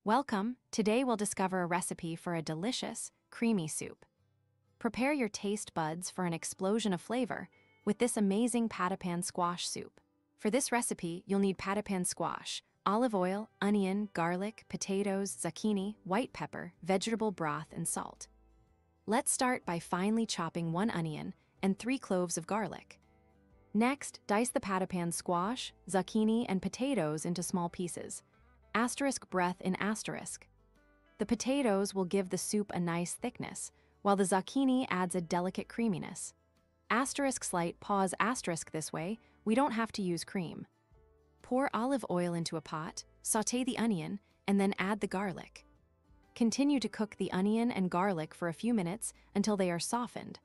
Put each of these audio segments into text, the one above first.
Welcome. Today we'll discover a recipe for a delicious, creamy soup. Prepare your taste buds for an explosion of flavor with this amazing patapan squash soup. For this recipe, you'll need patapan squash, olive oil, onion, garlic, potatoes, zucchini, white pepper, vegetable broth, and salt. Let's start by finely chopping 1 onion and 3 cloves of garlic. Next, dice the patapan squash, zucchini, and potatoes into small pieces. Asterisk breath in asterisk. The potatoes will give the soup a nice thickness, while the zucchini adds a delicate creaminess. Asterisk slight pause asterisk this way, we don't have to use cream. Pour olive oil into a pot, sauté the onion, and then add the garlic. Continue to cook the onion and garlic for a few minutes until they are softened.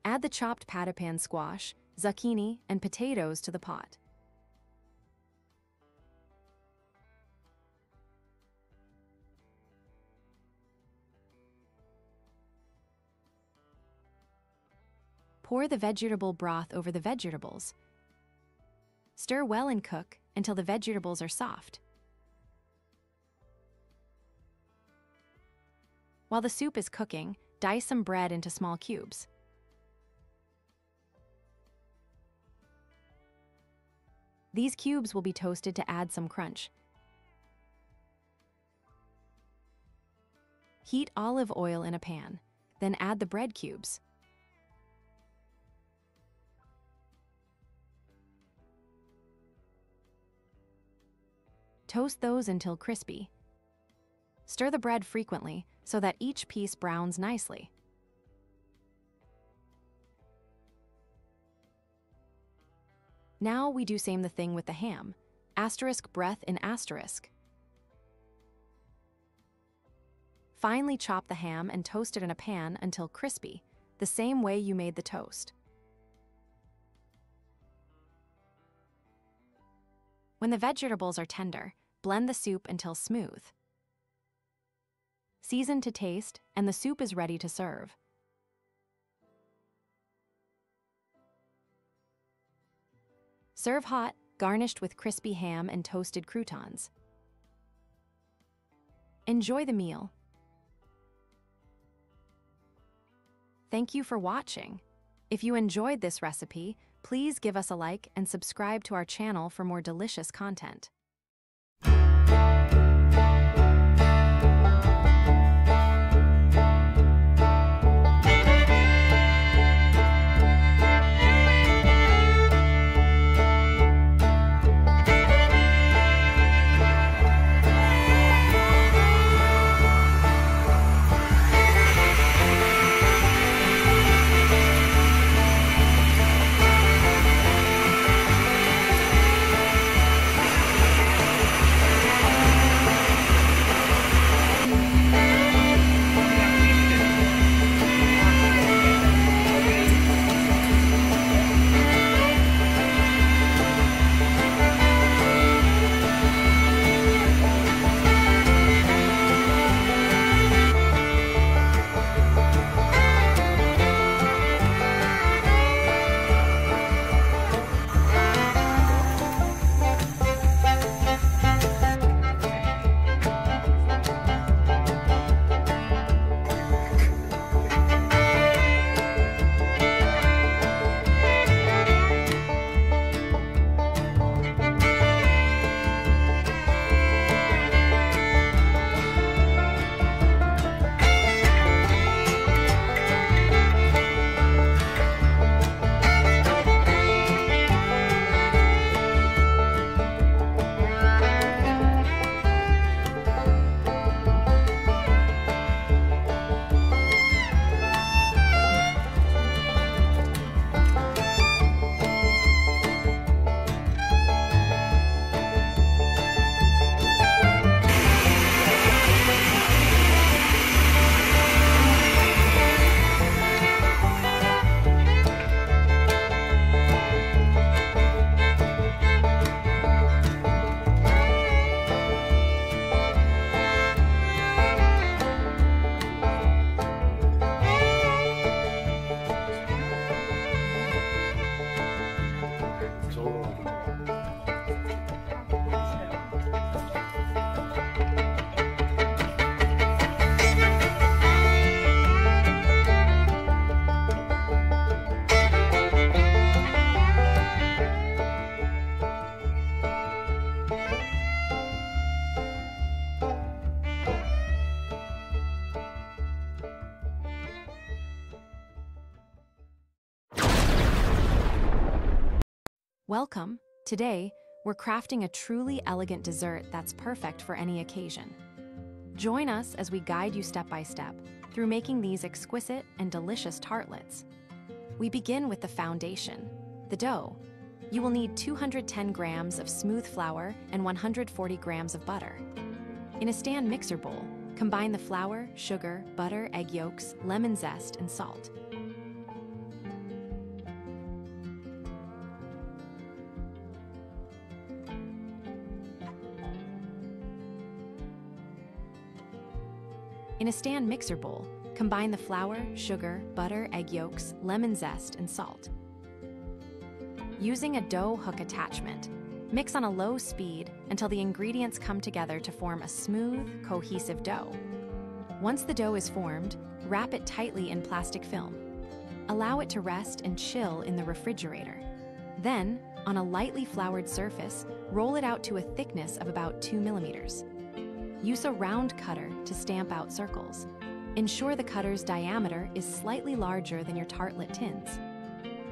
Add the chopped patapan squash, zucchini, and potatoes to the pot. Pour the vegetable broth over the vegetables. Stir well and cook until the vegetables are soft. While the soup is cooking, dice some bread into small cubes. These cubes will be toasted to add some crunch. Heat olive oil in a pan, then add the bread cubes. Toast those until crispy. Stir the bread frequently so that each piece browns nicely. Now we do same the thing with the ham. Asterisk breath in asterisk. Finely chop the ham and toast it in a pan until crispy, the same way you made the toast. When the vegetables are tender, blend the soup until smooth. Season to taste, and the soup is ready to serve. Serve hot, garnished with crispy ham and toasted croutons. Enjoy the meal. Thank you for watching. If you enjoyed this recipe, please give us a like and subscribe to our channel for more delicious content. Welcome. Today, we're crafting a truly elegant dessert that's perfect for any occasion. Join us as we guide you step by step through making these exquisite and delicious tartlets. We begin with the foundation, the dough. You will need 210 grams of smooth flour and 140 grams of butter. In a stand mixer bowl, combine the flour, sugar, butter, egg yolks, lemon zest, and salt. In a stand mixer bowl, combine the flour, sugar, butter, egg yolks, lemon zest, and salt. Using a dough hook attachment, mix on a low speed until the ingredients come together to form a smooth, cohesive dough. Once the dough is formed, wrap it tightly in plastic film. Allow it to rest and chill in the refrigerator. Then, on a lightly floured surface, roll it out to a thickness of about 2 millimeters. Use a round cutter to stamp out circles. Ensure the cutter's diameter is slightly larger than your tartlet tins.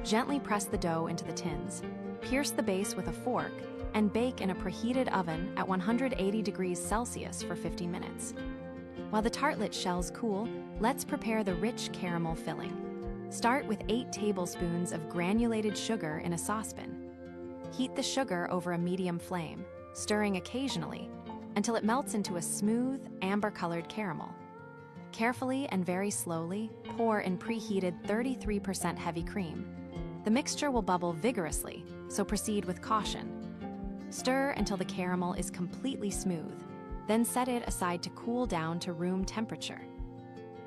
Gently press the dough into the tins. Pierce the base with a fork and bake in a preheated oven at 180 degrees Celsius for 50 minutes. While the tartlet shells cool, let's prepare the rich caramel filling. Start with 8 tablespoons of granulated sugar in a saucepan. Heat the sugar over a medium flame, stirring occasionally, until it melts into a smooth, amber-colored caramel. Carefully and very slowly, pour in preheated 33% heavy cream. The mixture will bubble vigorously, so proceed with caution. Stir until the caramel is completely smooth, then set it aside to cool down to room temperature.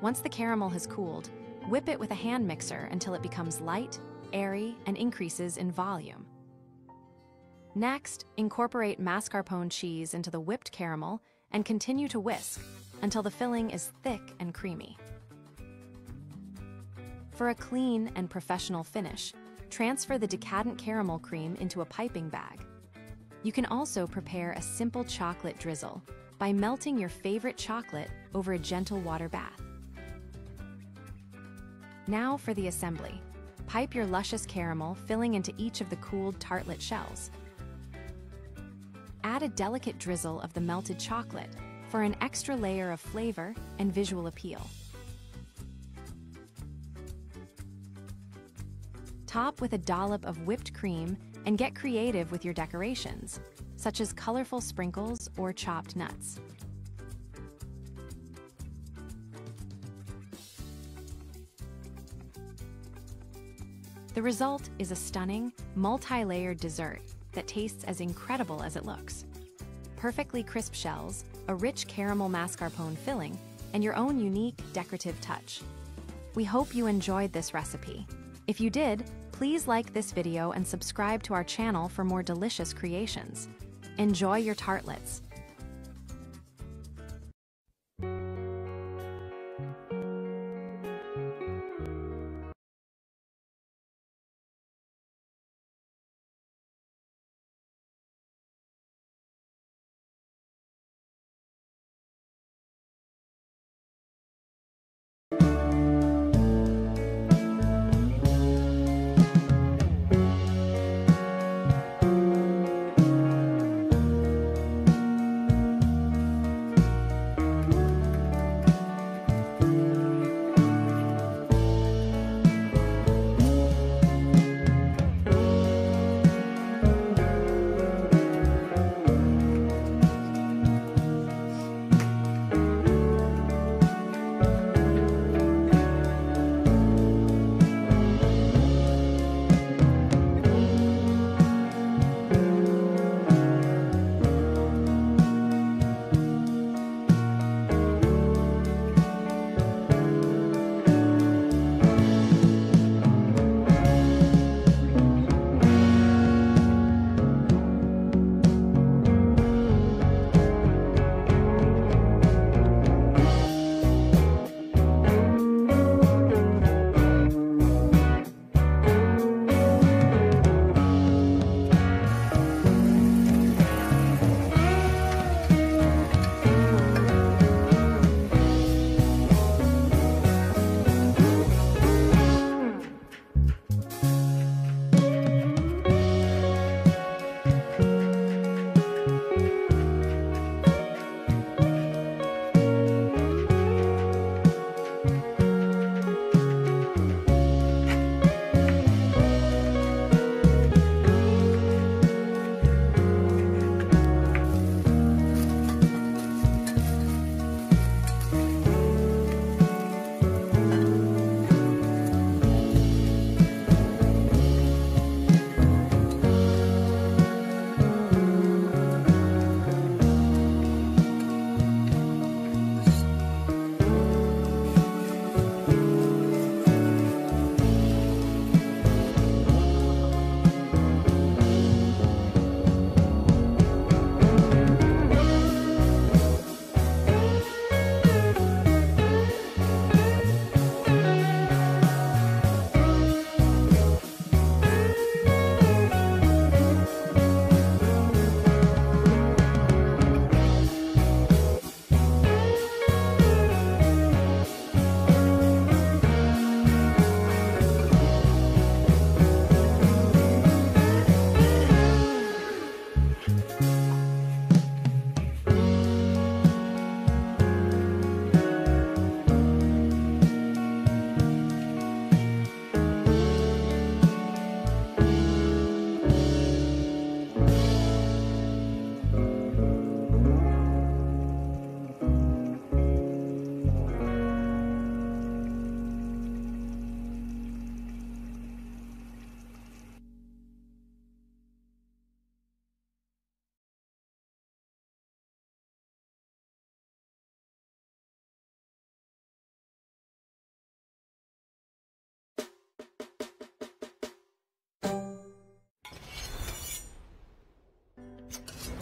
Once the caramel has cooled, whip it with a hand mixer until it becomes light, airy, and increases in volume. Next, incorporate mascarpone cheese into the whipped caramel and continue to whisk until the filling is thick and creamy. For a clean and professional finish, transfer the decadent caramel cream into a piping bag. You can also prepare a simple chocolate drizzle by melting your favorite chocolate over a gentle water bath. Now for the assembly. Pipe your luscious caramel filling into each of the cooled tartlet shells. Add a delicate drizzle of the melted chocolate for an extra layer of flavor and visual appeal. Top with a dollop of whipped cream and get creative with your decorations, such as colorful sprinkles or chopped nuts. The result is a stunning, multi-layered dessert that tastes as incredible as it looks. Perfectly crisp shells, a rich caramel mascarpone filling, and your own unique decorative touch. We hope you enjoyed this recipe. If you did, please like this video and subscribe to our channel for more delicious creations. Enjoy your tartlets!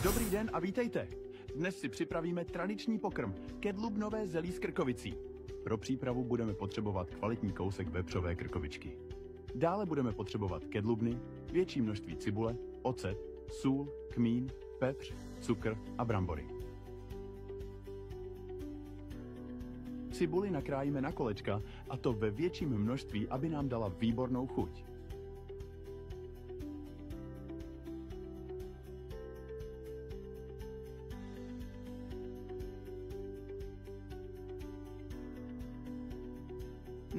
Dobrý den a vítejte. Dnes si připravíme tradiční pokrm kedlubnové zelí s krkovicí. Pro přípravu budeme potřebovat kvalitní kousek vepřové krkovičky. Dále budeme potřebovat kedlubny, větší množství cibule, ocet, sůl, kmín, pepř, cukr a brambory. Cibuli nakrájíme na kolečka, a to ve větším množství, aby nám dala výbornou chuť.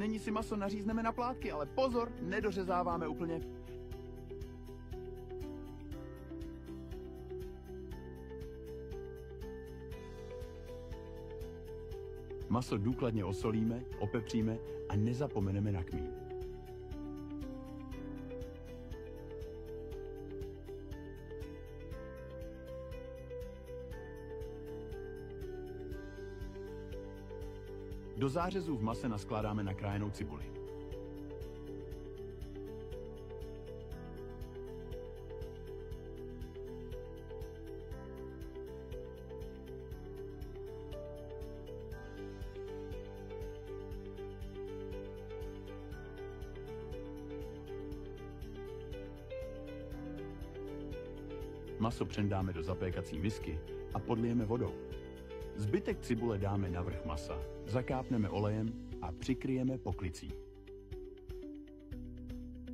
Nyní si maso nařízneme na plátky, ale pozor, nedořezáváme úplně. Maso důkladně osolíme, opepříme a nezapomeneme na kmín. Do zářezů v mase naskládáme nakrájenou cibuli. Maso přendáme do zapékací misky a podlijeme vodou. Zbytek cibule dáme na vrch masa, zakápneme olejem a přikryjeme poklicí.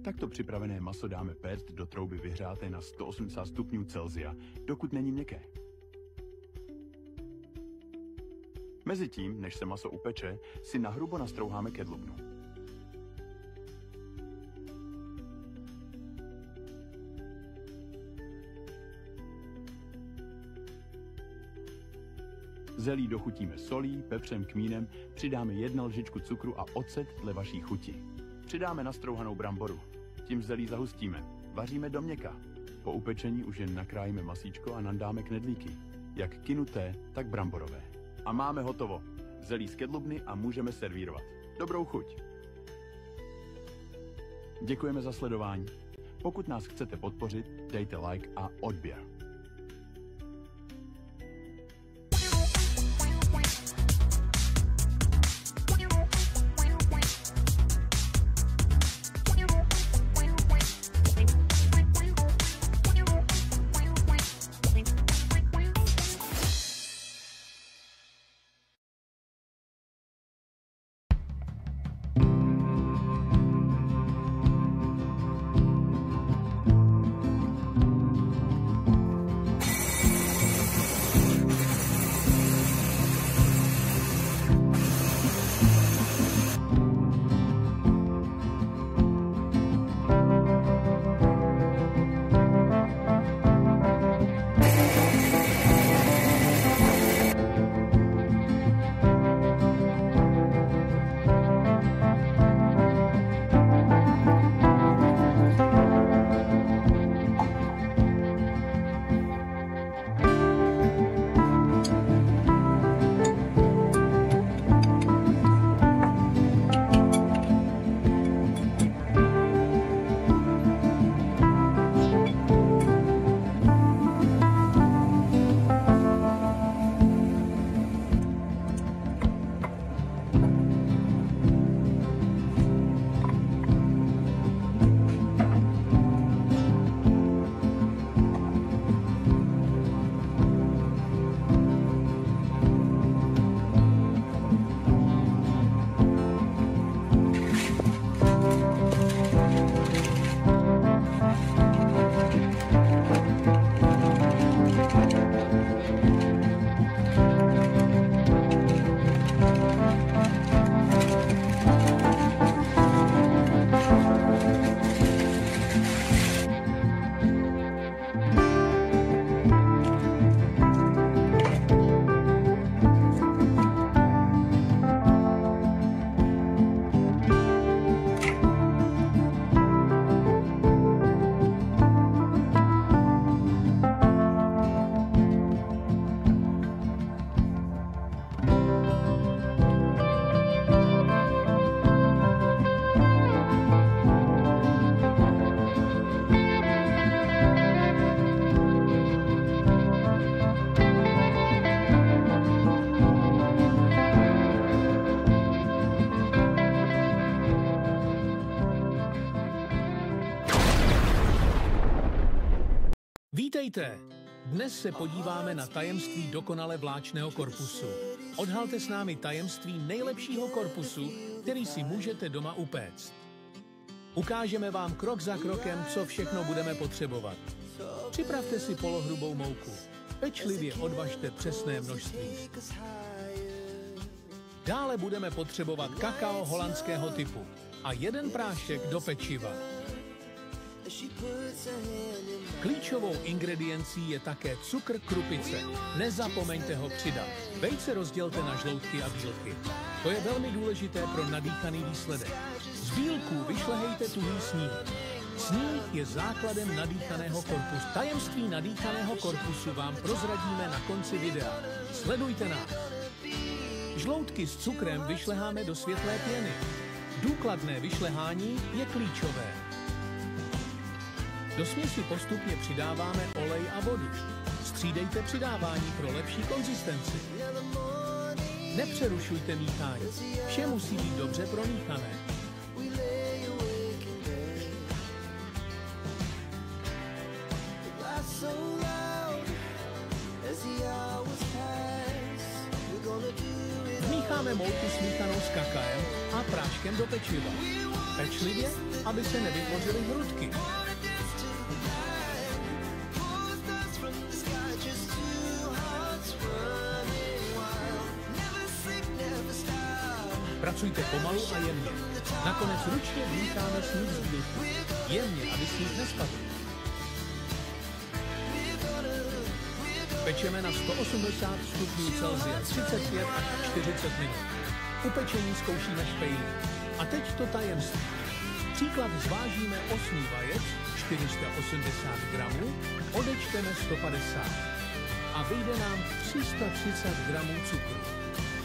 Takto připravené maso dáme péct do trouby vyhřáté na 180 stupňů Celsia, dokud není měkké. Mezitím, než se maso upeče, si nahrubo nastrouháme kedlubnu. Zelí dochutíme solí, pepřem, kmínem, přidáme 1 lžičku cukru a ocet dle vaší chuti. Přidáme nastrouhanou bramboru. Tím zelí zahustíme. Vaříme do měka. Po upečení už jen nakrájíme masíčko a nandáme knedlíky. Jak kynuté, tak bramborové. A máme hotovo. Zelí z kedlubny a můžeme servírovat. Dobrou chuť. Děkujeme za sledování. Pokud nás chcete podpořit, dejte like a odběr. Vítejte! Dnes se podíváme na tajemství dokonale vláčného korpusu. Odhalte s námi tajemství nejlepšího korpusu, který si můžete doma upéct. Ukážeme vám krok za krokem, co všechno budeme potřebovat. Připravte si polohrubou mouku. Pečlivě odvažte přesné množství. Dále budeme potřebovat kakao holandského typu a 1 prášek do pečiva. Klíčovou ingrediencí je také cukr krupice. Nezapomeňte ho přidat. Vejce rozdělte na žloutky a bílky. To je velmi důležité pro nadýchaný výsledek. Z bílků vyšlehejte tuhý sníh. Sníh je základem nadýchaného korpusu. Tajemství nadýchaného korpusu vám prozradíme na konci videa. Sledujte nás. Žloutky s cukrem vyšleháme do světlé pěny. Důkladné vyšlehání je klíčové. Do směsi postupně přidáváme olej a vodu. Střídejte přidávání pro lepší konzistenci. Nepřerušujte míchání. Vše musí být dobře promíchané. Vmícháme mouku smíchanou s kakaem a práškem do pečiva. Pečlivě, aby se nevytvořily hrudky. Pracujte pomalu a jemně. Nakonec ručně vmícháme sníh z bílky. Jemně, aby sníh nespadl. Pečeme na 180 stupňů Celsia 35 až 40 minut. Upečení zkoušíme špejlí. A teď to tajemství. Příklad zvážíme 8 vajec, 480 gramů, odečteme 150 a vyjde nám 330 gramů cukru.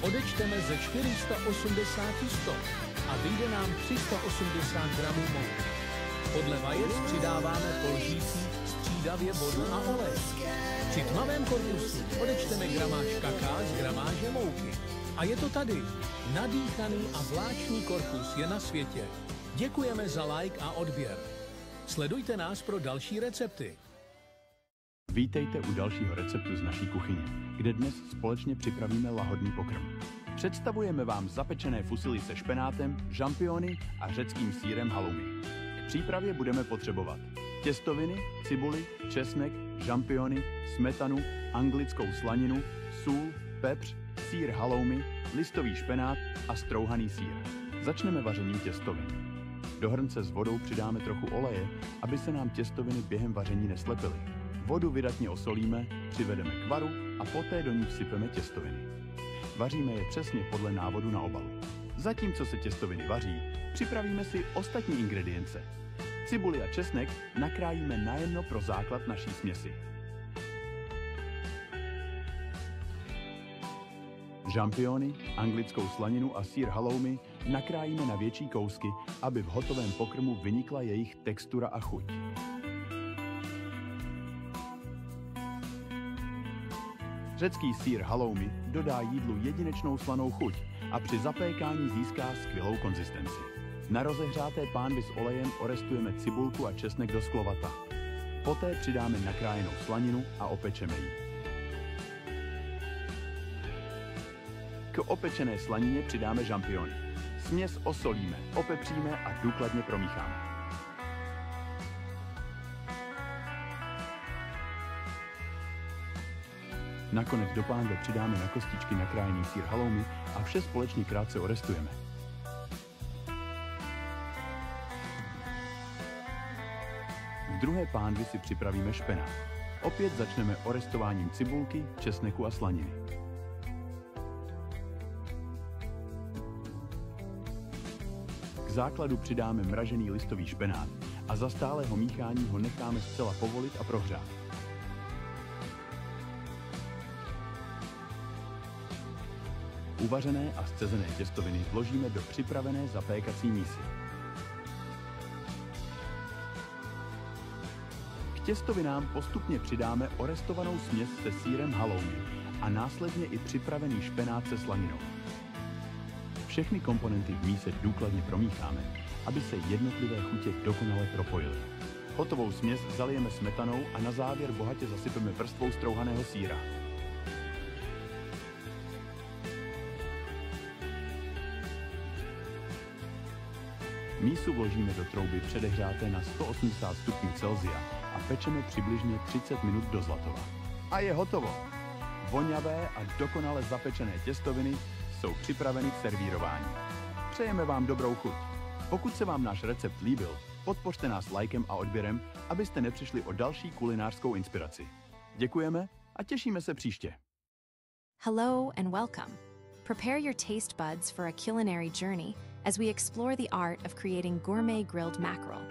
Odečteme ze 480 100 a vyjde nám 380 gramů mouky. Podle vajec přidáváme po lžících střídavě vodu a olej. Při tmavém korpusu odečteme gramáž kaká z gramáže mouky. A je to tady. Nadýchaný a vláčný korpus je na světě. Děkujeme za like a odběr. Sledujte nás pro další recepty. Vítejte u dalšího receptu z naší kuchyně, kde dnes společně připravíme lahodný pokrm. Představujeme vám zapečené fusily se špenátem, žampiony a řeckým sýrem halloumi. K přípravě budeme potřebovat těstoviny, cibuli, česnek, žampiony, smetanu, anglickou slaninu, sůl, pepř, sýr halloumi, listový špenát a strouhaný sýr. Začneme vařením těstovin. Do hrnce s vodou přidáme trochu oleje, aby se nám těstoviny během vaření neslepily. Vodu vydatně osolíme, přivedeme k varu a poté do ní vsypeme těstoviny. Vaříme je přesně podle návodu na obalu. Zatímco se těstoviny vaří, připravíme si ostatní ingredience. Cibuli a česnek nakrájíme najemno pro základ naší směsi. Žampiony, anglickou slaninu a sýr halloumi nakrájíme na větší kousky, aby v hotovém pokrmu vynikla jejich textura a chuť. Řecký sýr halloumi dodá jídlu jedinečnou slanou chuť a při zapékání získá skvělou konzistenci. Na rozehřáté pánvi s olejem orestujeme cibulku a česnek do sklovata. Poté přidáme nakrájenou slaninu a opečeme ji. K opečené slanině přidáme žampiony. Směs osolíme, opepříme a důkladně promícháme. Nakonec do pánve přidáme na kostičky nakrájený sýr halloumi a vše společně krátce orestujeme. V druhé pánvi si připravíme špenát. Opět začneme orestováním cibulky, česneku a slaniny. K základu přidáme mražený listový špenát a za stálého míchání ho necháme zcela povolit a prohřát. Uvařené a zcezené těstoviny vložíme do připravené zapékací mísy. K těstovinám postupně přidáme orestovanou směs se sýrem halloumi a následně i připravený špenát se slaninou. Všechny komponenty v míse důkladně promícháme, aby se jednotlivé chutě dokonale propojily. Hotovou směs zalijeme smetanou a na závěr bohatě zasypeme vrstvou strouhaného sýra. Mísu vložíme do trouby předehřáté na 180 stupňů Celsia a pečeme přibližně 30 minut do zlatova. A je hotovo! Voňavé a dokonale zapečené těstoviny jsou připraveny k servírování. Přejeme vám dobrou chuť. Pokud se vám náš recept líbil, podpořte nás lajkem a odběrem, abyste nepřišli o další kulinářskou inspiraci. Děkujeme a těšíme se příště. Hello and welcome. Prepare your taste buds for a culinary journey as we explore the art of creating gourmet grilled mackerel.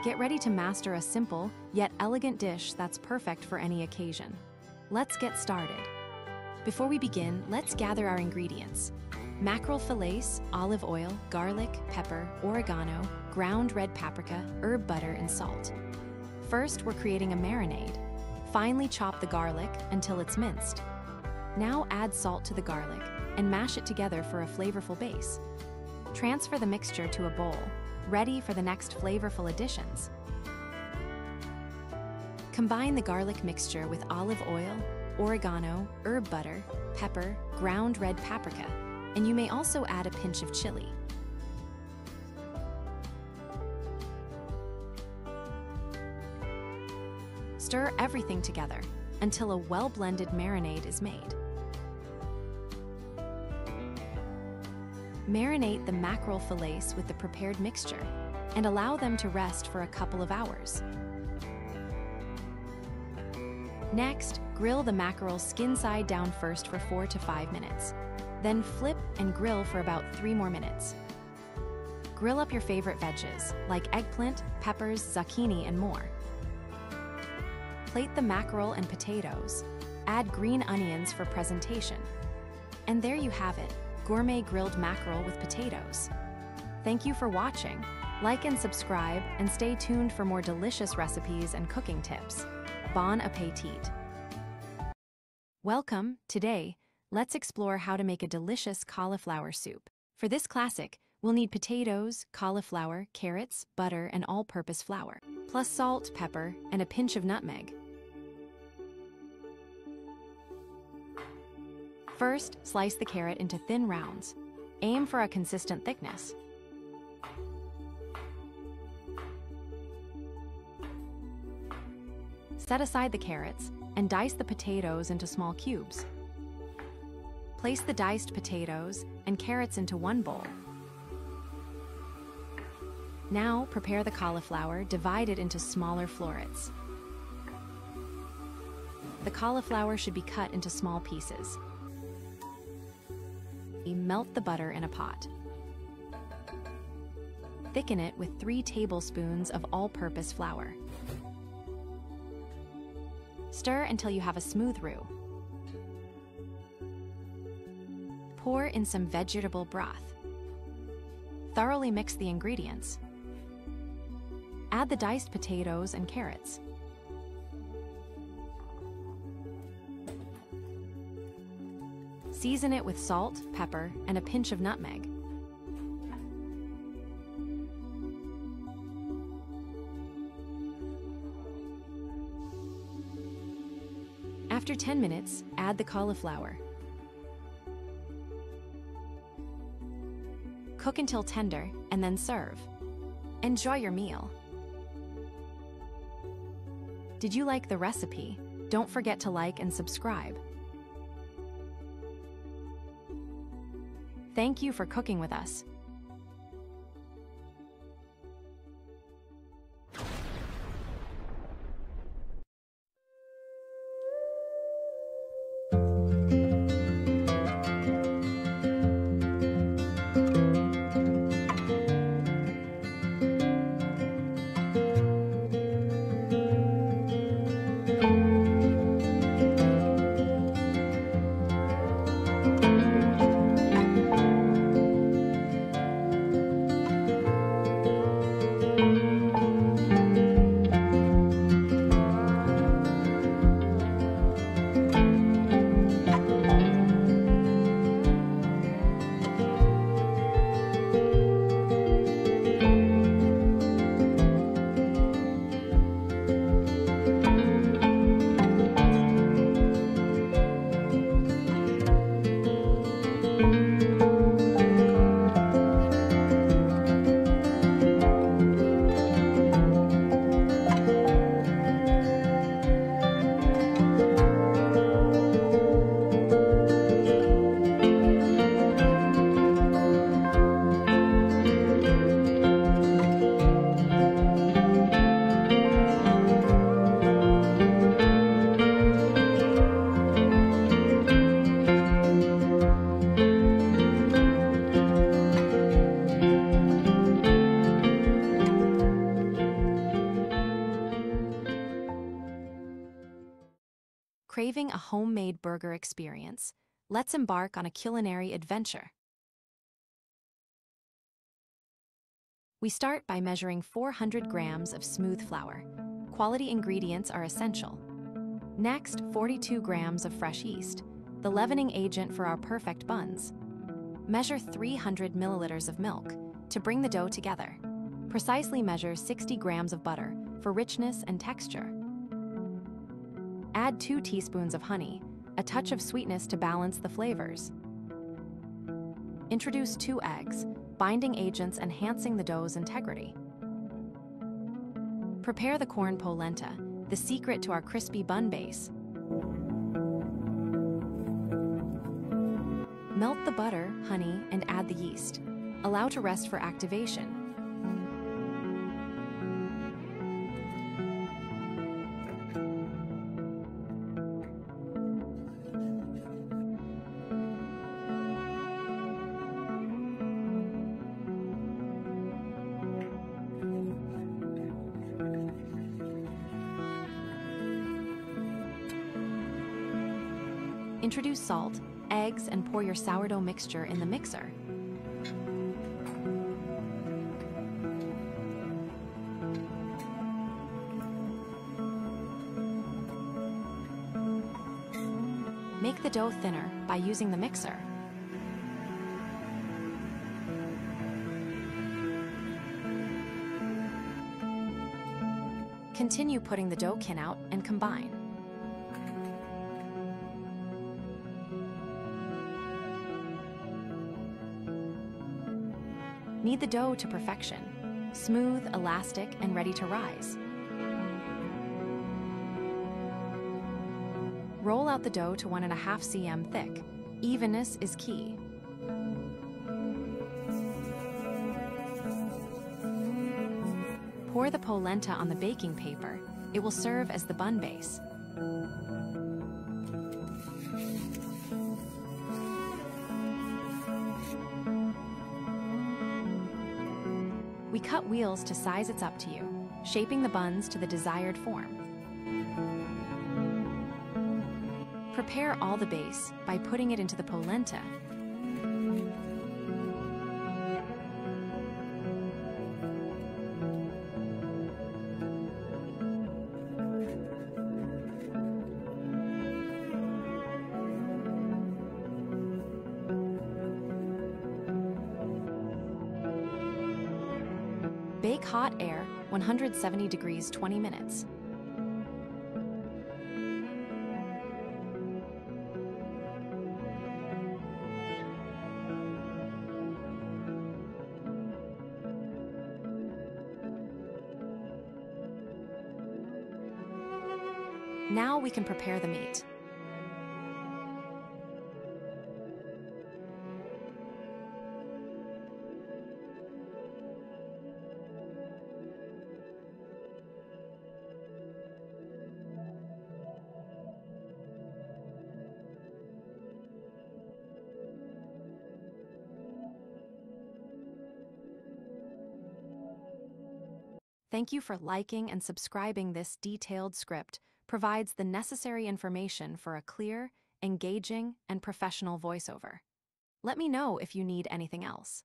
Get ready to master a simple yet elegant dish that's perfect for any occasion. Let's get started. Before we begin, let's gather our ingredients. Mackerel fillets, olive oil, garlic, pepper, oregano, ground red paprika, herb butter, and salt. First, we're creating a marinade. Finely chop the garlic until it's minced. Now add salt to the garlic and mash it together for a flavorful base. Transfer the mixture to a bowl, ready for the next flavorful additions. Combine the garlic mixture with olive oil, oregano, herb butter, pepper, ground red paprika, and you may also add a pinch of chili. Stir everything together until a well-blended marinade is made. Marinate the mackerel fillets with the prepared mixture and allow them to rest for a couple of hours. Next, grill the mackerel skin side down first for 4 to 5 minutes. Then flip and grill for about 3 more minutes. Grill up your favorite veggies, like eggplant, peppers, zucchini, and more. Plate the mackerel and potatoes. Add green onions for presentation. And there you have it, gourmet grilled mackerel with potatoes. Thank you for watching. Like and subscribe, and stay tuned for more delicious recipes and cooking tips. Bon appetit! Welcome. Today, let's explore how to make a delicious cauliflower soup. For this classic, we'll need potatoes, cauliflower, carrots, butter, and all-purpose flour, plus salt, pepper, and a pinch of nutmeg. First, slice the carrot into thin rounds. Aim for a consistent thickness. Set aside the carrots and dice the potatoes into small cubes. Place the diced potatoes and carrots into one bowl. Now prepare the cauliflower, divide it into smaller florets. The cauliflower should be cut into small pieces. Melt the butter in a pot. Thicken it with 3 tablespoons of all-purpose flour. Stir until you have a smooth roux. Pour in some vegetable broth. Thoroughly mix the ingredients. Add the diced potatoes and carrots. Season it with salt, pepper, and a pinch of nutmeg. After 10 minutes, add the cauliflower. Cook until tender and then serve. Enjoy your meal. Did you like the recipe? Don't forget to like and subscribe. Thank you for cooking with us. Craving a homemade burger experience? Let's embark on a culinary adventure. We start by measuring 400 grams of smooth flour. Quality ingredients are essential. Next, 42 grams of fresh yeast, the leavening agent for our perfect buns. Measure 300 milliliters of milk to bring the dough together. Precisely measure 60 grams of butter for richness and texture. Add 2 teaspoons of honey, a touch of sweetness to balance the flavors. Introduce 2 eggs, binding agents enhancing the dough's integrity. Prepare the corn polenta, the secret to our crispy bun base. Melt the butter, honey, and add the yeast. Allow to rest for activation. Introduce salt, eggs, and pour your sourdough mixture in the mixer. Make the dough thinner by using the mixer. Continue putting the doughkin out and combine. Knead the dough to perfection, smooth, elastic, and ready to rise. Roll out the dough to 1.5 cm thick. Evenness is key. Pour the polenta on the baking paper. It will serve as the bun base. We cut wheels to size it's up to you, shaping the buns to the desired form. Prepare all the base by putting it into the polenta. Bake hot air, 170 degrees, 20 minutes. Now we can prepare the meat. Thank you for liking and subscribing. This detailed script provides the necessary information for a clear, engaging, and professional voiceover. Let me know if you need anything else.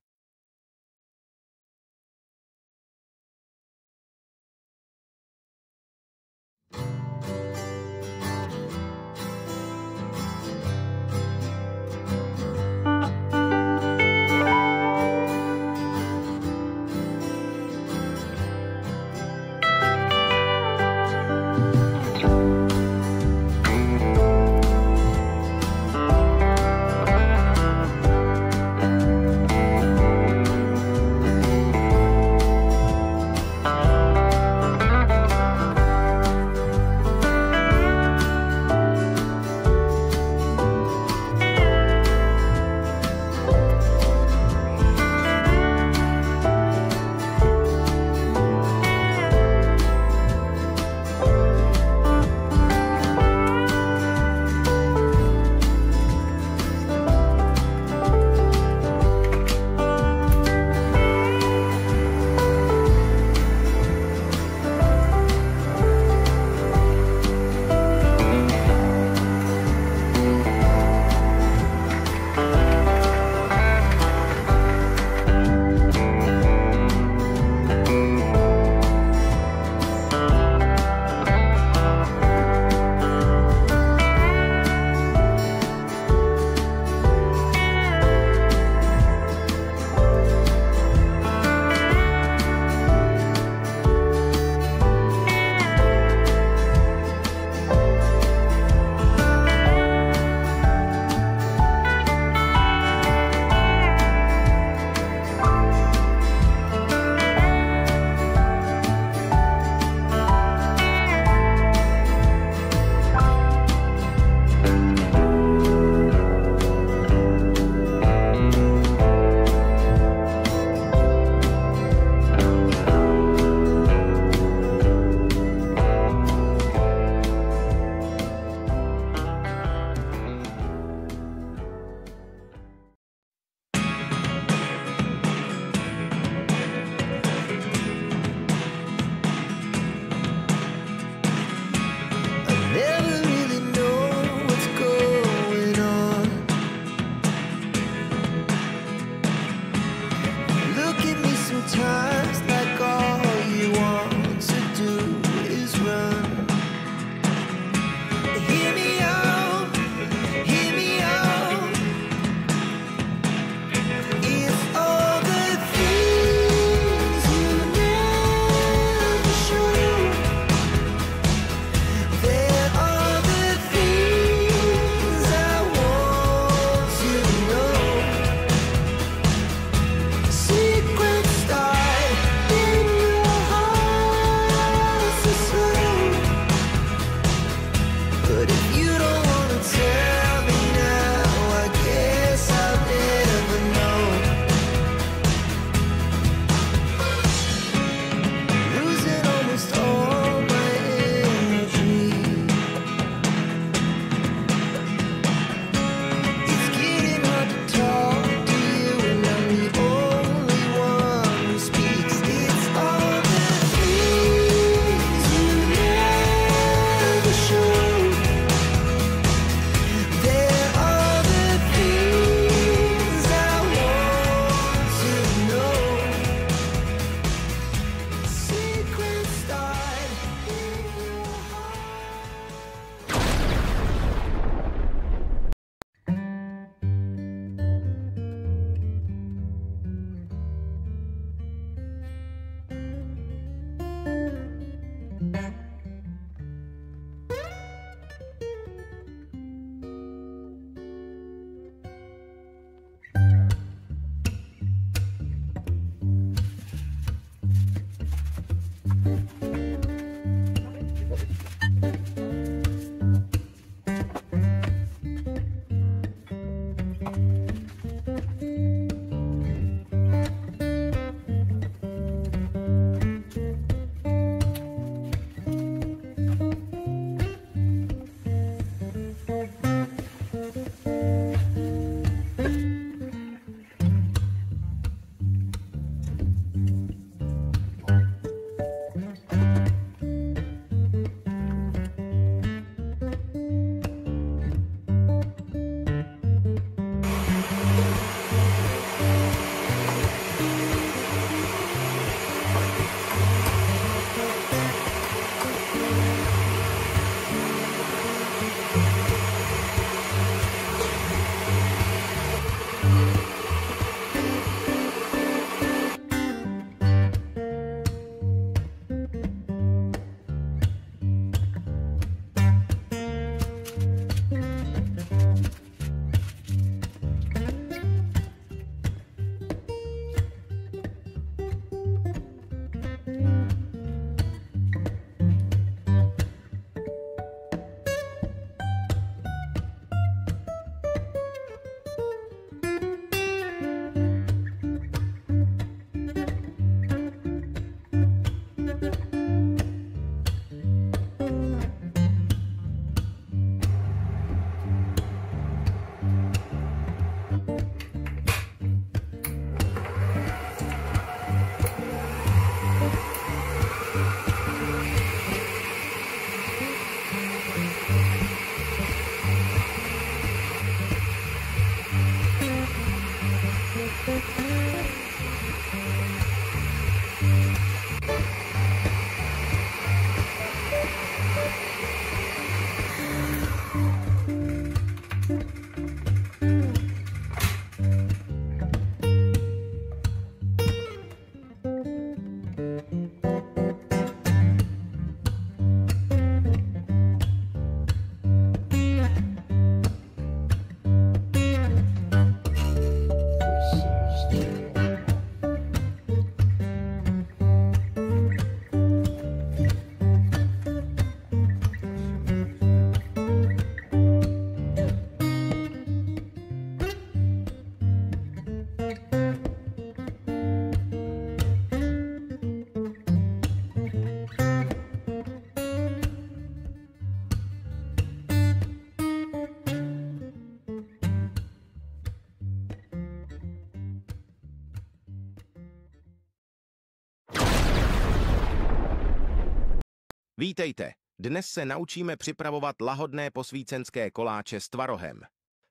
Vítejte! Dnes se naučíme připravovat lahodné posvícenské koláče s tvarohem.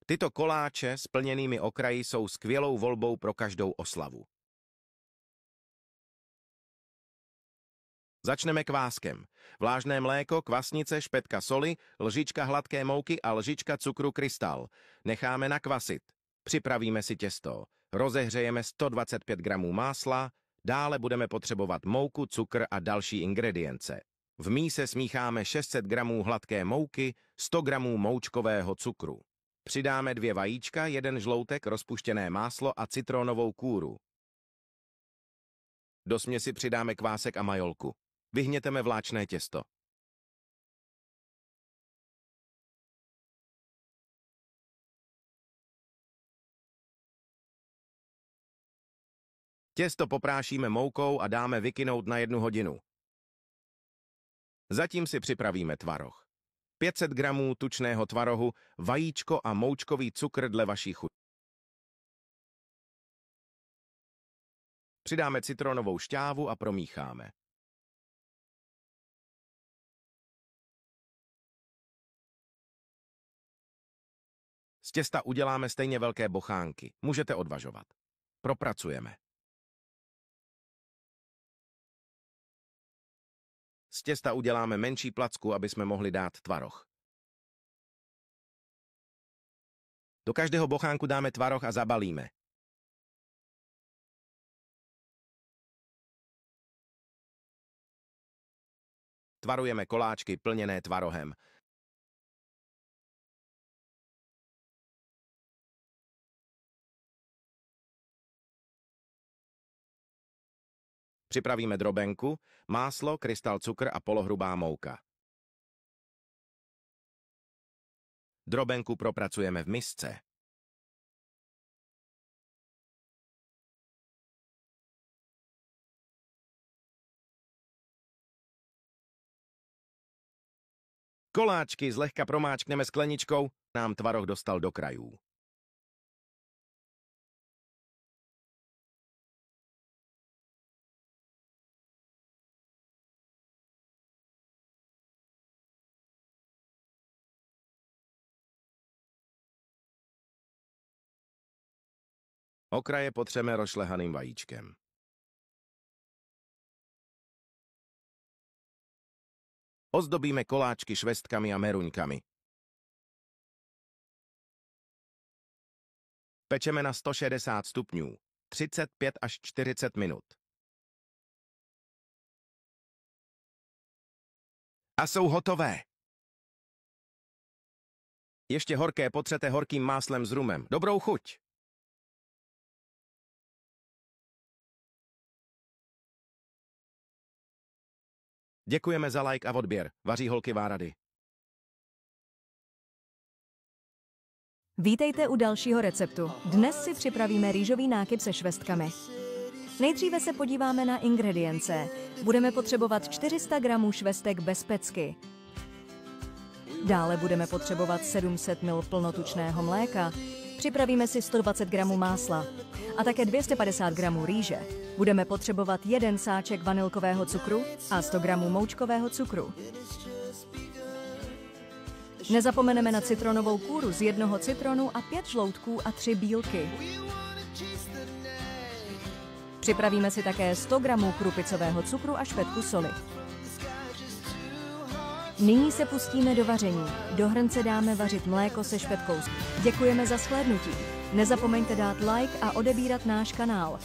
Tyto koláče s plněnými okraji jsou skvělou volbou pro každou oslavu. Začneme kváskem. Vlážné mléko, kvasnice, špetka soli, lžička hladké mouky a lžička cukru krystal. Necháme nakvasit. Připravíme si těsto. Rozehřejeme 125 gramů másla, dále budeme potřebovat mouku, cukr a další ingredience. V míse smícháme 600 gramů hladké mouky, 100 gramů moučkového cukru. Přidáme 2 vajíčka, 1 žloutek, rozpuštěné máslo a citronovou kůru. Do směsi přidáme kvásek a majolku. Vyhněteme vláčné těsto. Těsto poprášíme moukou a dáme vykynout na 1 hodinu. Zatím si připravíme tvaroh. 500 gramů tučného tvarohu, vajíčko a moučkový cukr dle vaší chuti. Přidáme citronovou šťávu a promícháme. Z těsta uděláme stejně velké bochánky. Můžete odvažovat. Propracujeme. Z těsta uděláme menší placku, aby jsme mohli dát tvaroh. Do každého bochánku dáme tvaroh a zabalíme. Tvarujeme koláčky plněné tvarohem. Připravíme drobenku, máslo, krystal cukr a polohrubá mouka. Drobenku propracujeme v misce. Koláčky zlehka promáčkneme skleničkou, nám tvaroh dostal do krajů. Okraje potřeme rozšlehaným vajíčkem. Ozdobíme koláčky švestkami a meruňkami. Pečeme na 160 stupňů, 35 až 40 minut. A jsou hotové! Ještě horké potřete horkým máslem s rumem. Dobrou chuť! Děkujeme za like a odběr. Vaří holky Várady. Vítejte u dalšího receptu. Dnes si připravíme rýžový nákyp se švestkami. Nejdříve se podíváme na ingredience. Budeme potřebovat 400 gramů švestek bez pecky. Dále budeme potřebovat 700 ml plnotučného mléka. Připravíme si 120 gramů másla a také 250 gramů rýže. Budeme potřebovat 1 sáček vanilkového cukru a 100 gramů moučkového cukru. Nezapomeneme na citronovou kůru z 1 citronu a 5 žloutků a 3 bílky. Připravíme si také 100 gramů krupicového cukru a špetku soli. Nyní se pustíme do vaření. Do hrnce dáme vařit mléko se špetkou. Děkujeme za shlédnutí. Nezapomeňte dát like a odebírat náš kanál.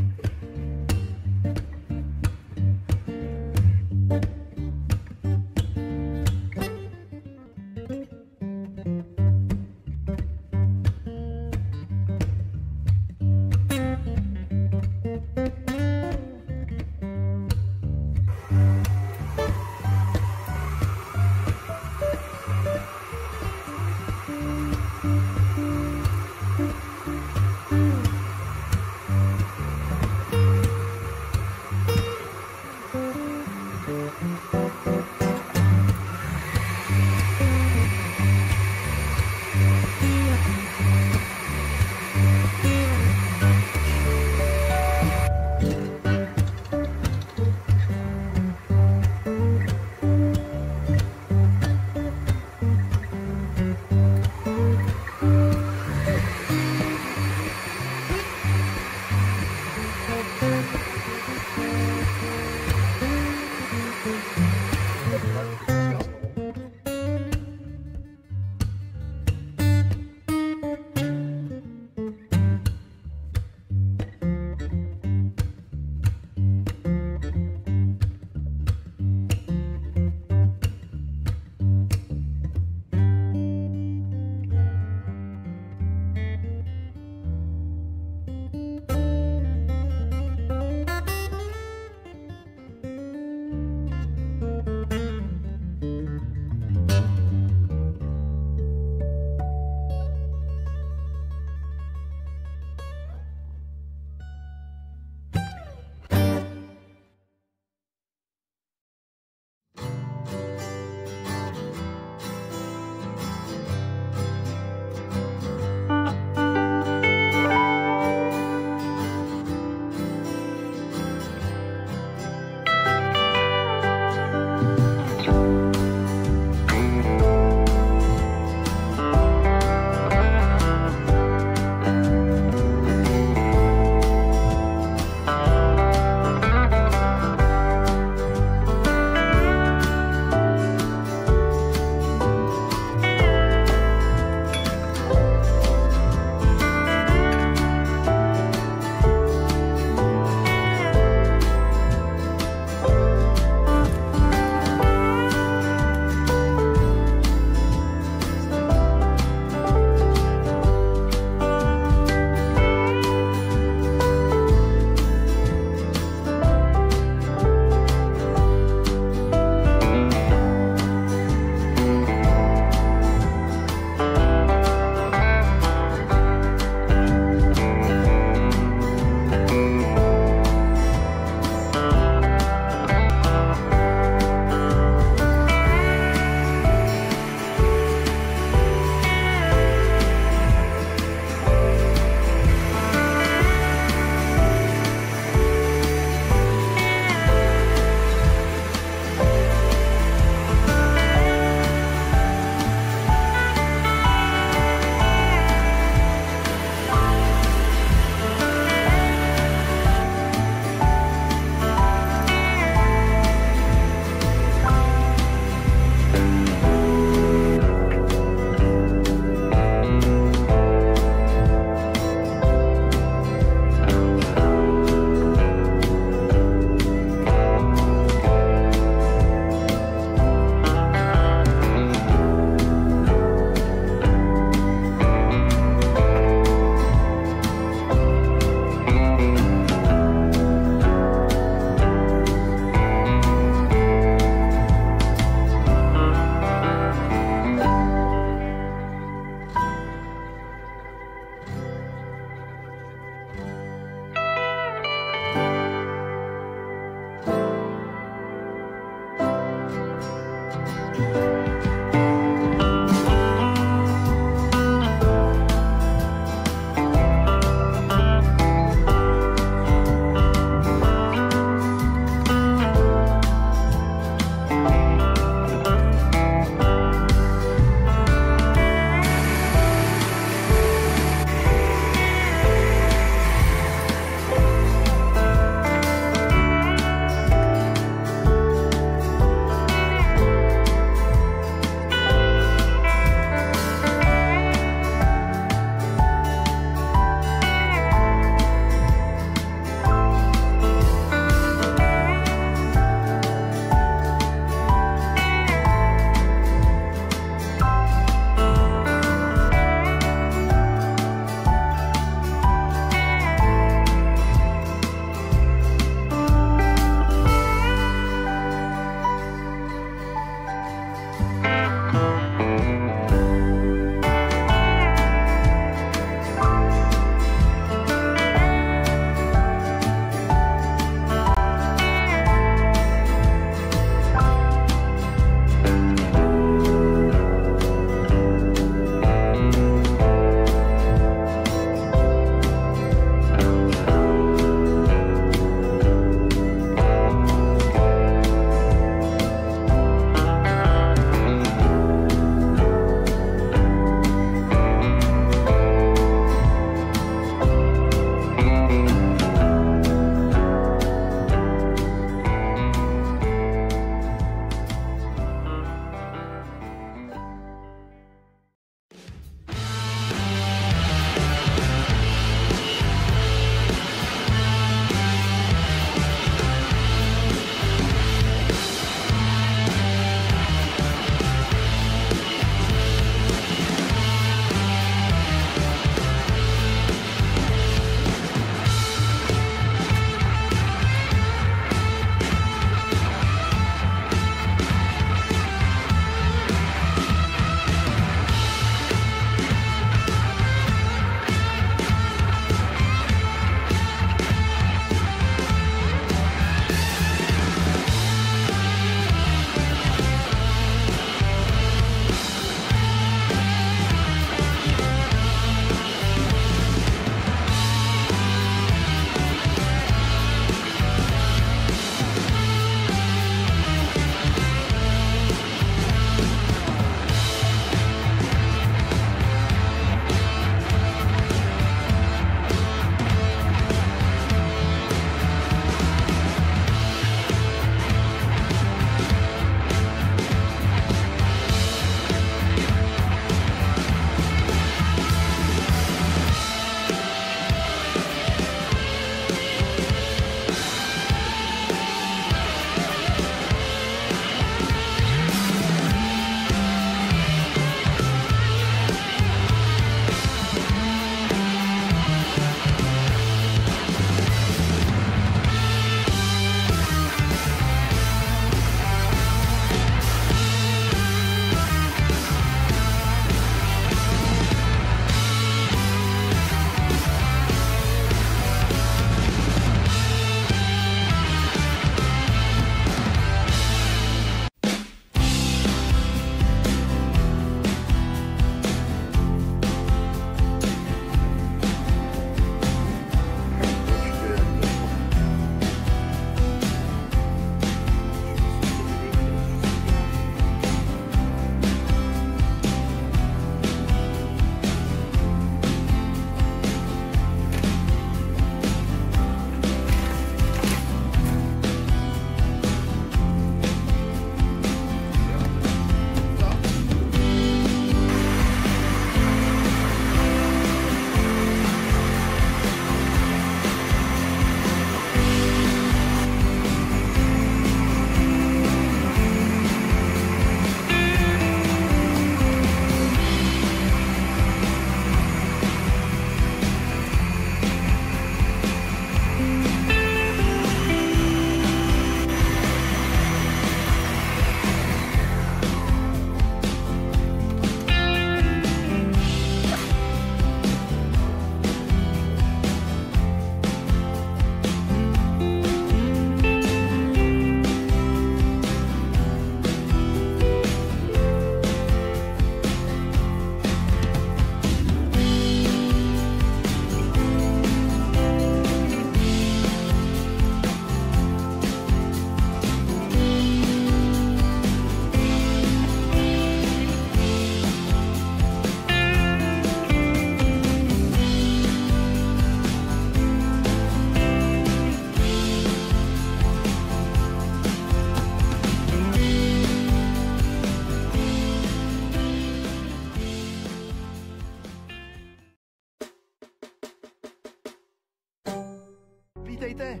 Vítejte!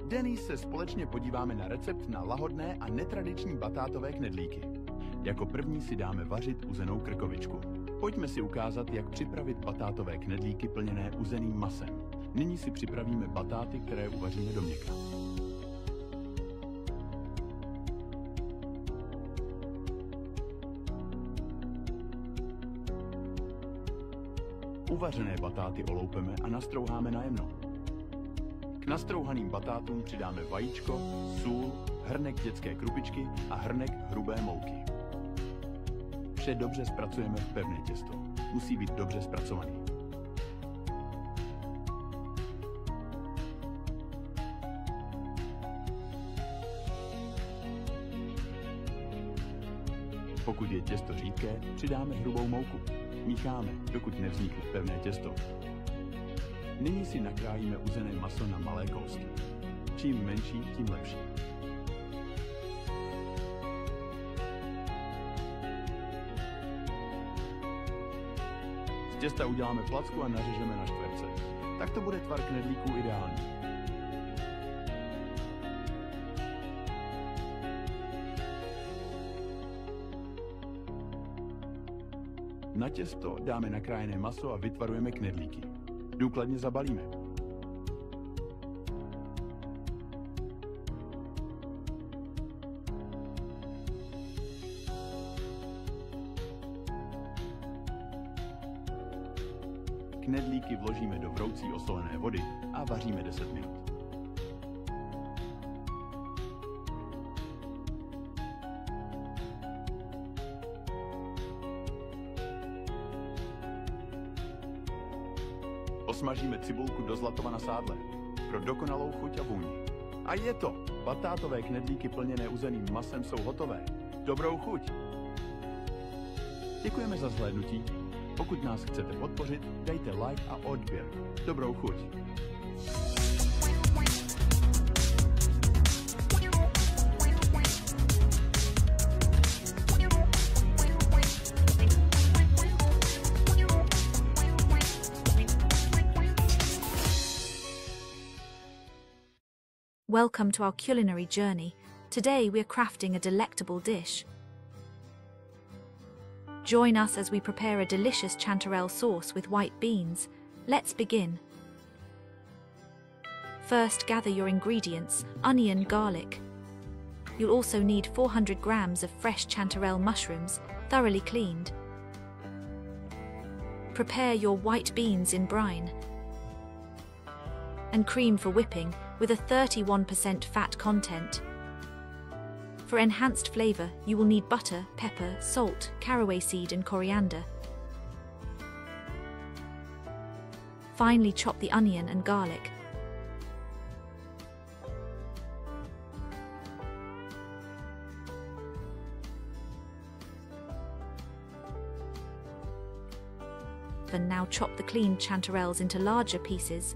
Dnes se společně podíváme na recept na lahodné a netradiční batátové knedlíky. Jako první si dáme vařit uzenou krkovičku. Pojďme si ukázat, jak připravit batátové knedlíky plněné uzeným masem. Nyní si připravíme batáty, které uvaříme do měka. Uvařené batáty oloupeme a nastrouháme na jemno. K nastrouhaným batátům přidáme vajíčko, sůl, hrnek dětské krupičky a hrnek hrubé mouky. Vše dobře zpracujeme v pevné těsto. Musí být dobře zpracovaný. Pokud je těsto řídké, přidáme hrubou mouku. Mícháme, dokud nevznikne pevné těsto. Nyní si nakrájíme uzené maso na malé kousky. Čím menší, tím lepší. Z těsta uděláme placku a nařežeme na čtverce. Tak to bude tvar knedlíků ideální. Na těsto dáme nakrájené maso a vytvarujeme knedlíky. Důkladně zabalíme. Knedlíky vložíme do vroucí osolené vody a vaříme 10 minut. Osmažíme cibulku do zlatova na sádle pro dokonalou chuť a vůni. A je to! Batátové knedlíky plněné uzeným masem jsou hotové. Dobrou chuť! Děkujeme za zhlédnutí. Pokud nás chcete podpořit, dejte like a odběr. Dobrou chuť! Welcome to our culinary journey. Today we are crafting a delectable dish. Join us as we prepare a delicious chanterelle sauce with white beans. Let's begin. First, gather your ingredients: onion, garlic. You'll also need 400 grams of fresh chanterelle mushrooms, thoroughly cleaned. Prepare your white beans in brine. And cream for whipping, with a 31% fat content. For enhanced flavor, you will need butter, pepper, salt, caraway seed and coriander. Finely chop the onion and garlic. And now chop the cleaned chanterelles into larger pieces.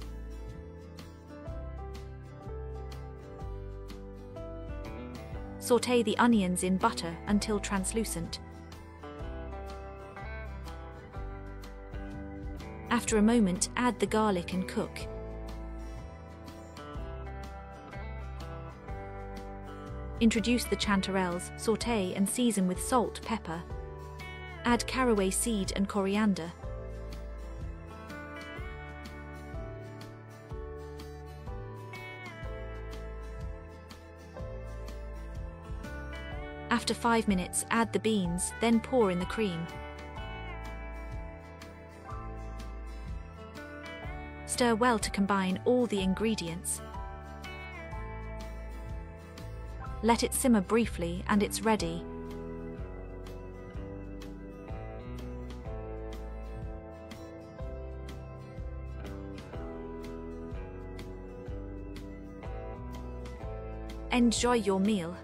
Sauté the onions in butter until translucent. After a moment, add the garlic and cook. Introduce the chanterelles, sauté and season with salt, pepper. Add caraway seed and coriander. After 5 minutes, add the beans, then pour in the cream. Stir well to combine all the ingredients. Let it simmer briefly and it's ready. Enjoy your meal.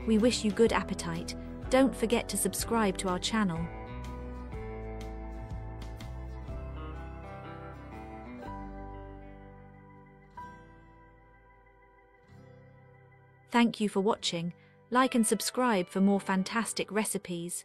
We wish you good appetite. Don't forget to subscribe to our channel. Thank you for watching. Like and subscribe for more fantastic recipes.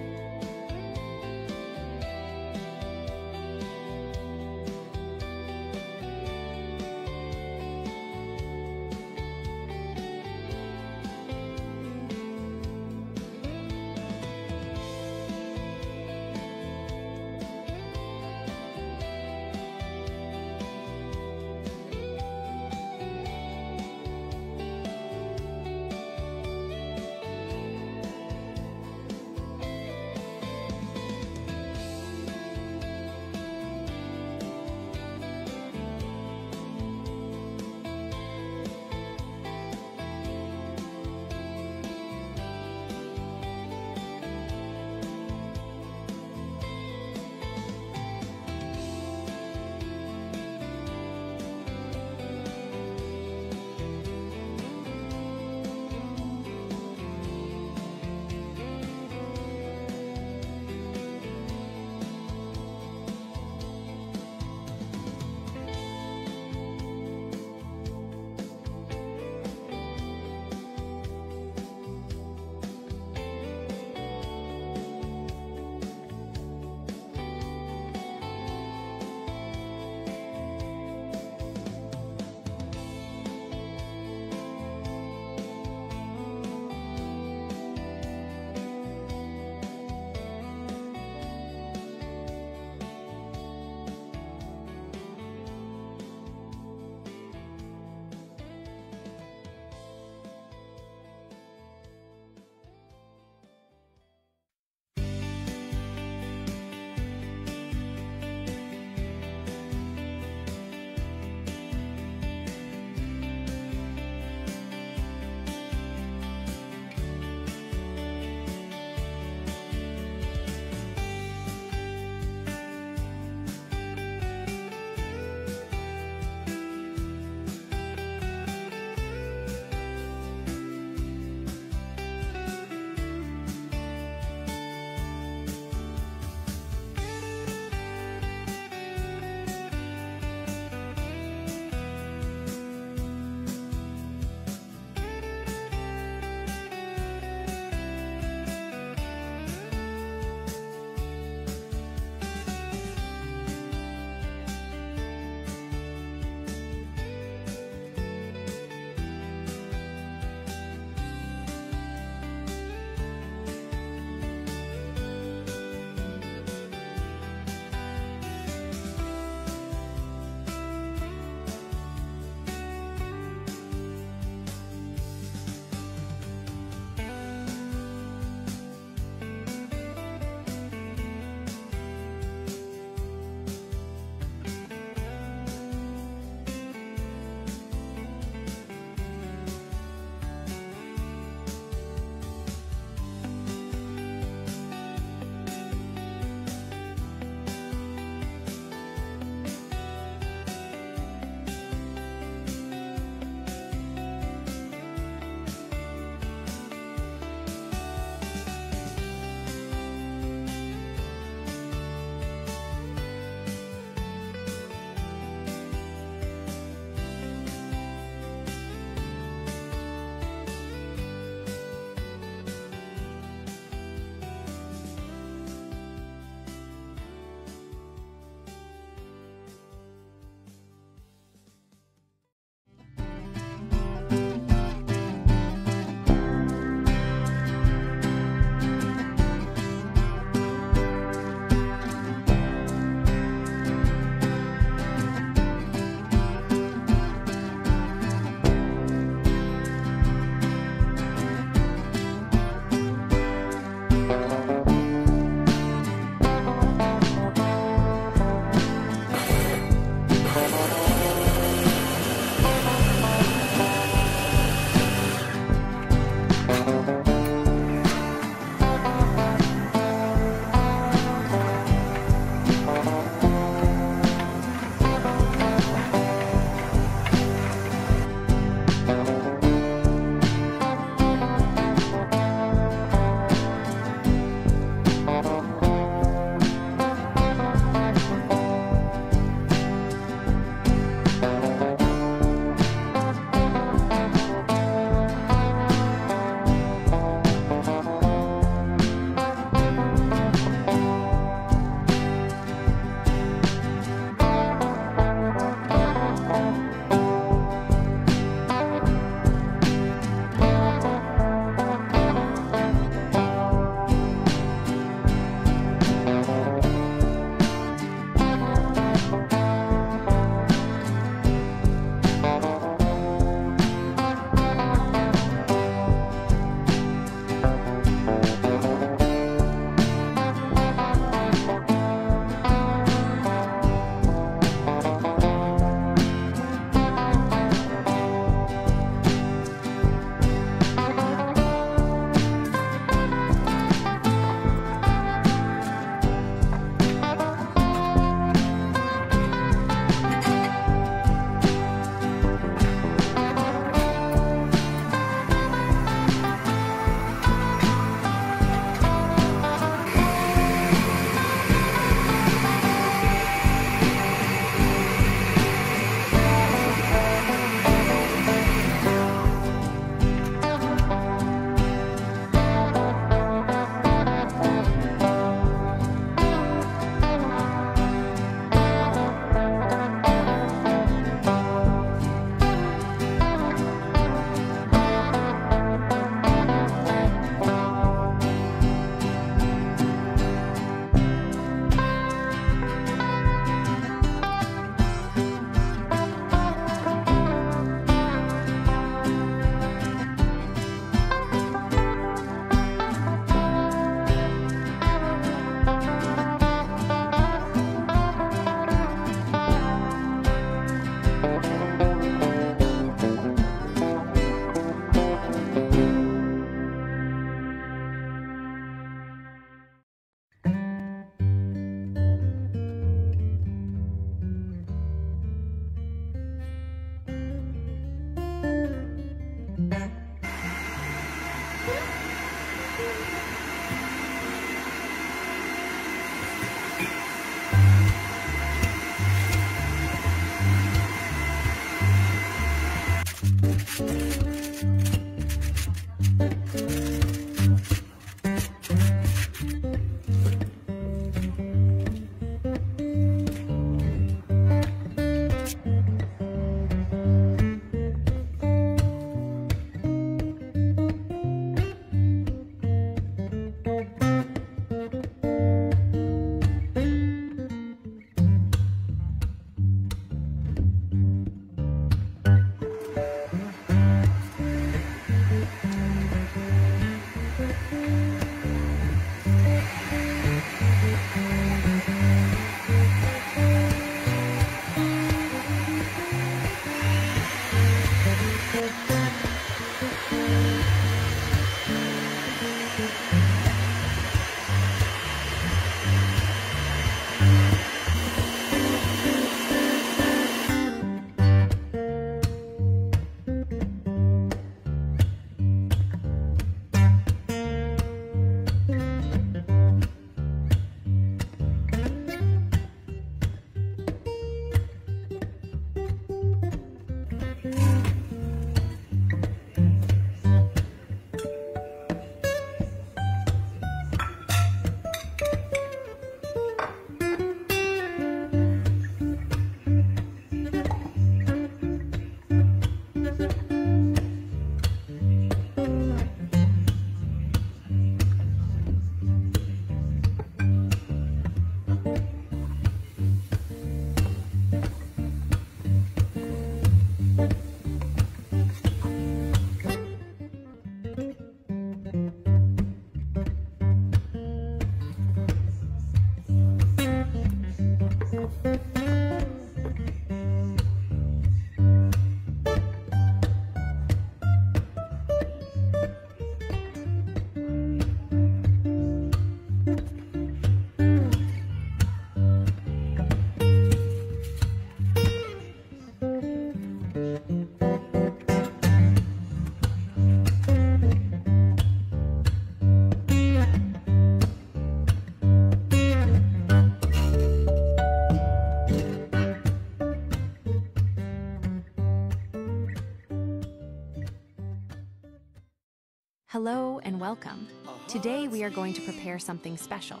Hello and welcome. Today we are going to prepare something special,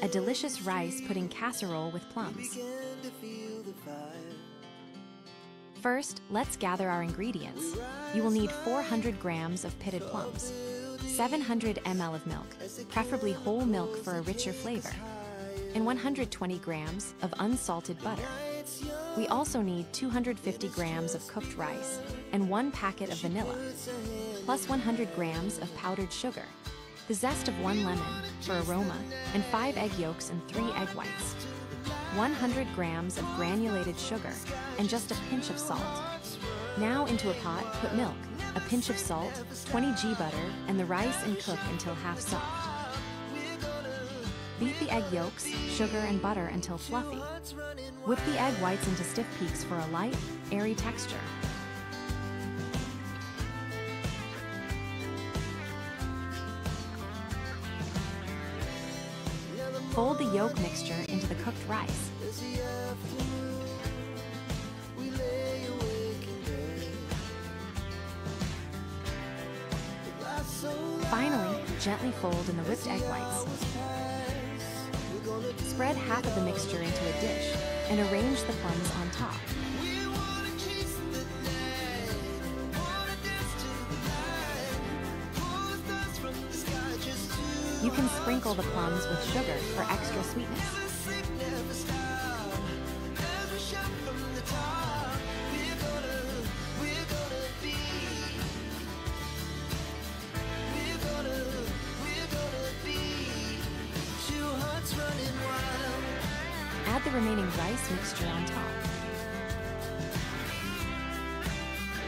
a delicious rice pudding casserole with plums. First, let's gather our ingredients. You will need 400 grams of pitted plums, 700 ml of milk, preferably whole milk for a richer flavor, and 120 grams of unsalted butter. We also need 250 grams of cooked rice and 1 packet of vanilla, plus 100 grams of powdered sugar, the zest of 1 lemon for aroma, and 5 egg yolks and 3 egg whites, 100 grams of granulated sugar, and just a pinch of salt. Now into a pot, put milk, a pinch of salt, 20 g butter, and the rice and cook until half soft. Beat the egg yolks, sugar, and butter until fluffy. Whip the egg whites into stiff peaks for a light, airy texture. Fold the yolk mixture into the cooked rice. Finally, gently fold in the whipped egg whites. Spread half of the mixture into a dish and arrange the plums on top. You can sprinkle the plums with sugar for extra sweetness. Add the remaining rice mixture on top.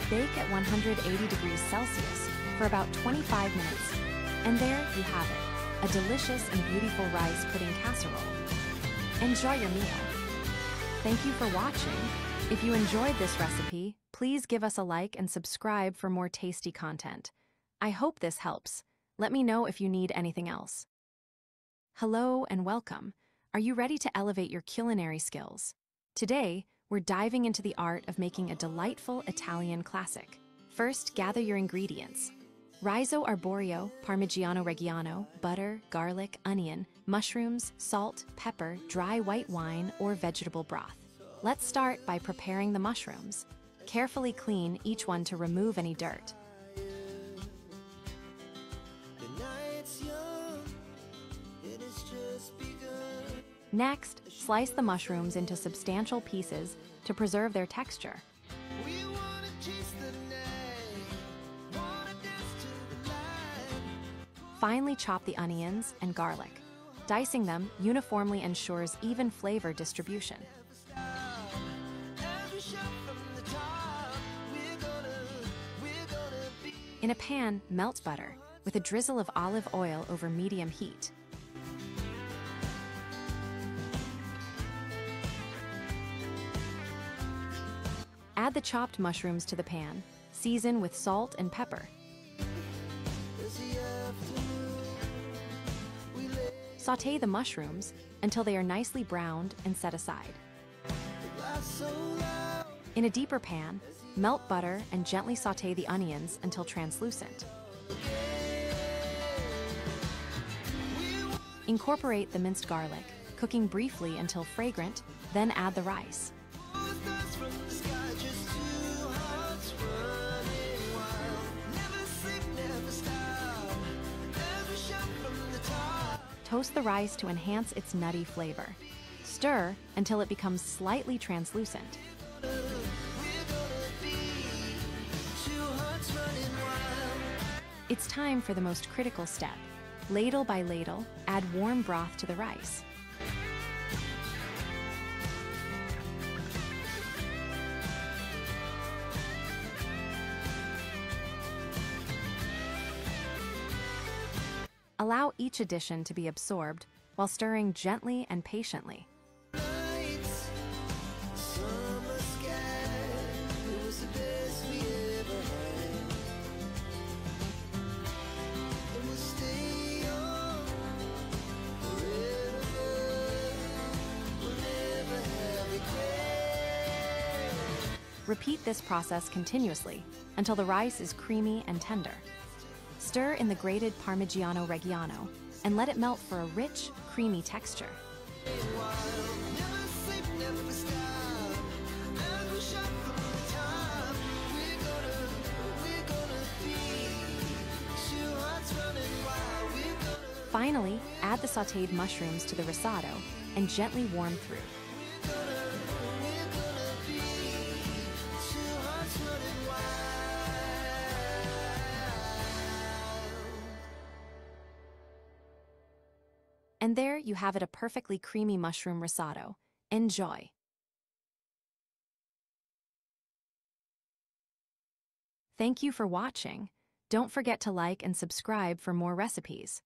Bake at 180 degrees Celsius for about 25 minutes. And there you have it, a delicious and beautiful rice pudding casserole. Enjoy your meal. Thank you for watching. If you enjoyed this recipe, please give us a like and subscribe for more tasty content. I hope this helps. Let me know if you need anything else. Hello and welcome. Are you ready to elevate your culinary skills? Today, we're diving into the art of making a delightful Italian classic. First, gather your ingredients. Riso arborio, Parmigiano Reggiano, butter, garlic, onion, mushrooms, salt, pepper, dry white wine, or vegetable broth. Let's start by preparing the mushrooms. Carefully clean each one to remove any dirt. Next, slice the mushrooms into substantial pieces to preserve their texture. Finely chop the onions and garlic. Dicing them uniformly ensures even flavor distribution. In a pan, melt butter with a drizzle of olive oil over medium heat. Add the chopped mushrooms to the pan. Season with salt and pepper. Sauté the mushrooms until they are nicely browned and set aside. In a deeper pan, melt butter and gently sauté the onions until translucent. Incorporate the minced garlic, cooking briefly until fragrant, then add the rice. Toast the rice to enhance its nutty flavor. Stir until it becomes slightly translucent. It's time for the most critical step. Ladle by ladle, add warm broth to the rice. Allow each addition to be absorbed while stirring gently and patiently. Repeat this process continuously until the rice is creamy and tender. Stir in the grated Parmigiano Reggiano and let it melt for a rich, creamy texture. Finally, add the sautéed mushrooms to the risotto and gently warm through. And there you have it, a perfectly creamy mushroom risotto. Enjoy! Thank you for watching. Don't forget to like and subscribe for more recipes.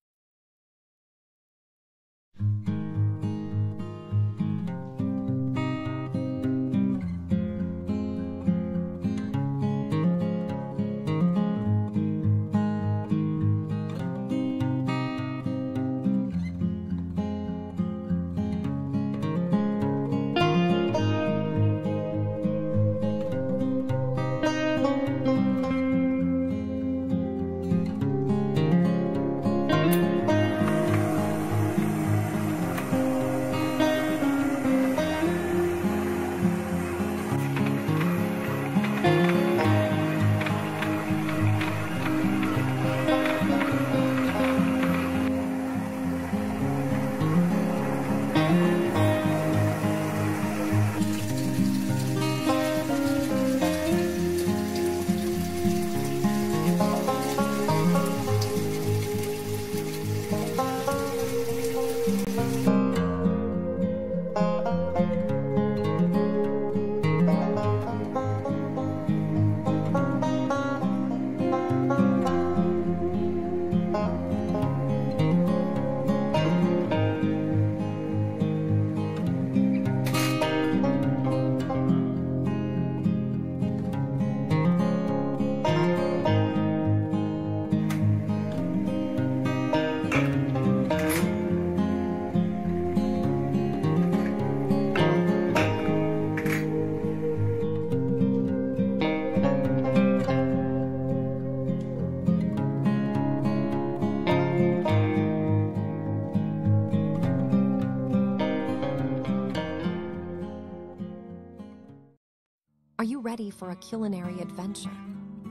Are you ready for a culinary adventure?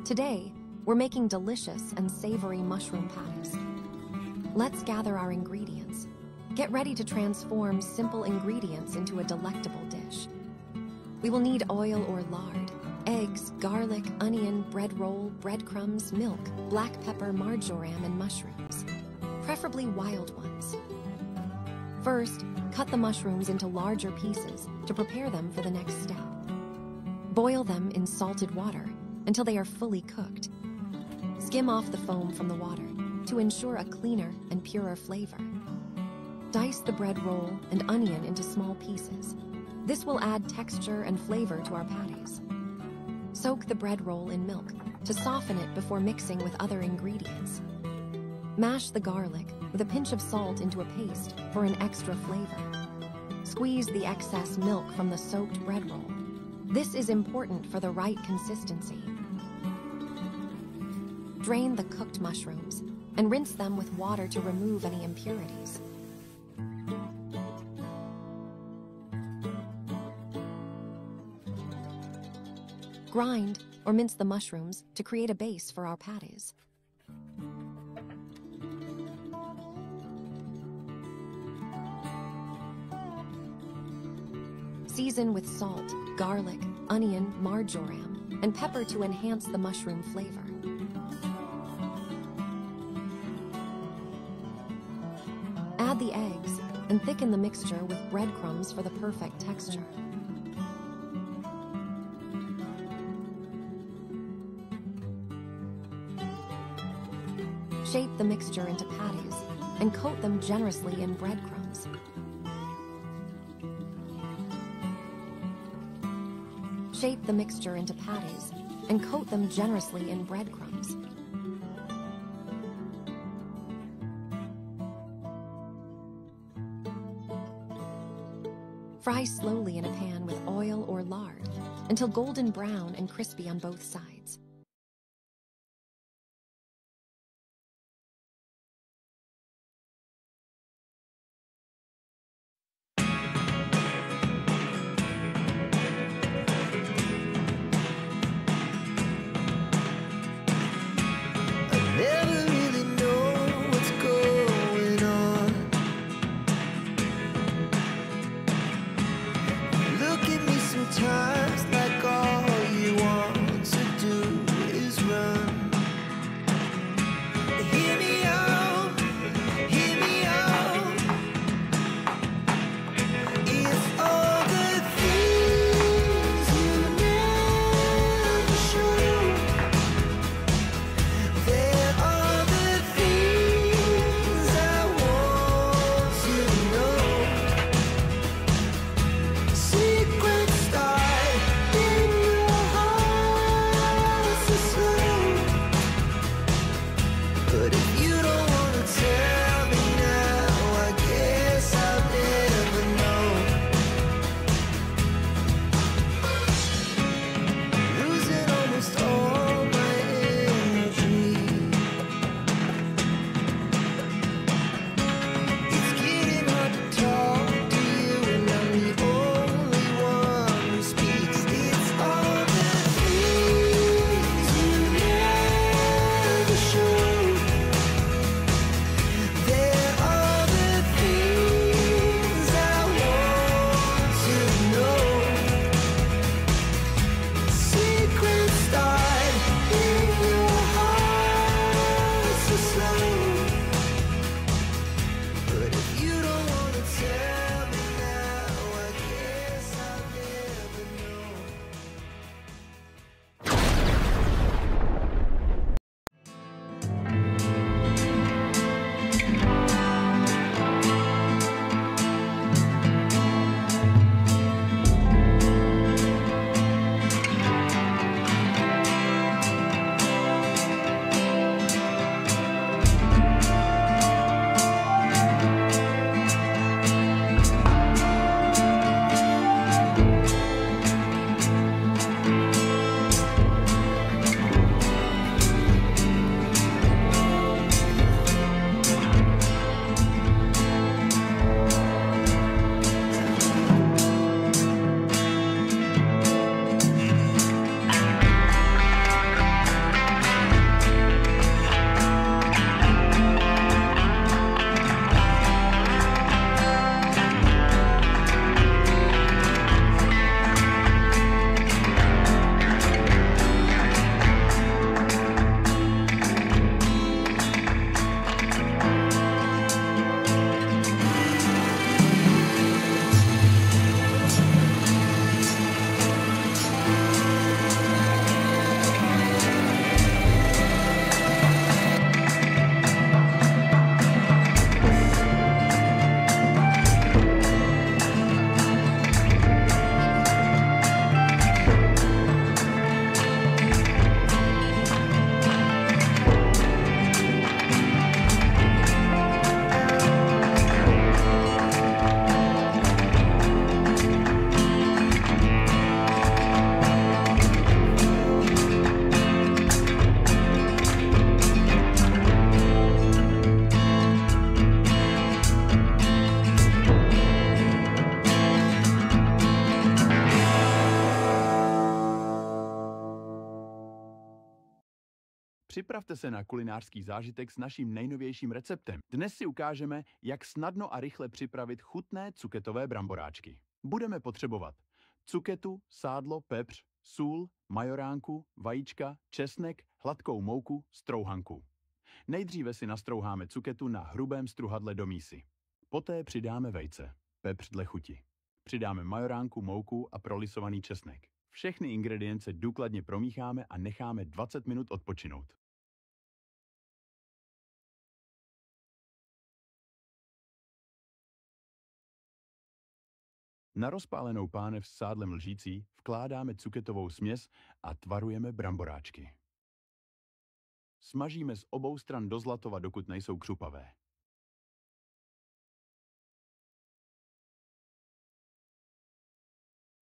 Today, we're making delicious and savory mushroom patties. Let's gather our ingredients. Get ready to transform simple ingredients into a delectable dish. We will need oil or lard, eggs, garlic, onion, bread roll, breadcrumbs, milk, black pepper, marjoram, and mushrooms, preferably wild ones. First, cut the mushrooms into larger pieces to prepare them for the next step. Boil them in salted water until they are fully cooked. Skim off the foam from the water to ensure a cleaner and purer flavor. Dice the bread roll and onion into small pieces. This will add texture and flavor to our patties. Soak the bread roll in milk to soften it before mixing with other ingredients. Mash the garlic with a pinch of salt into a paste for an extra flavor. Squeeze the excess milk from the soaked bread roll. This is important for the right consistency. Drain the cooked mushrooms and rinse them with water to remove any impurities. Grind or mince the mushrooms to create a base for our patties. Season with salt, garlic, onion, marjoram, and pepper to enhance the mushroom flavor. Add the eggs and thicken the mixture with breadcrumbs for the perfect texture. Shape the mixture into patties and coat them generously in breadcrumbs. Shape the mixture into patties and coat them generously in breadcrumbs. Fry slowly in a pan with oil or lard until golden brown and crispy on both sides. Připravte se na kulinářský zážitek s naším nejnovějším receptem. Dnes si ukážeme, jak snadno a rychle připravit chutné cuketové bramboráčky. Budeme potřebovat cuketu, sádlo, pepř, sůl, majoránku, vajíčka, česnek, hladkou mouku, strouhanku. Nejdříve si nastrouháme cuketu na hrubém struhadle do mísy. Poté přidáme vejce, pepř dle chuti. Přidáme majoránku, mouku a prolisovaný česnek. Všechny ingredience důkladně promícháme a necháme 20 minut odpočinout. Na rozpálenou pánev s sádlem lžící vkládáme cuketovou směs a tvarujeme bramboráčky. Smažíme z obou stran do zlatova, dokud nejsou křupavé.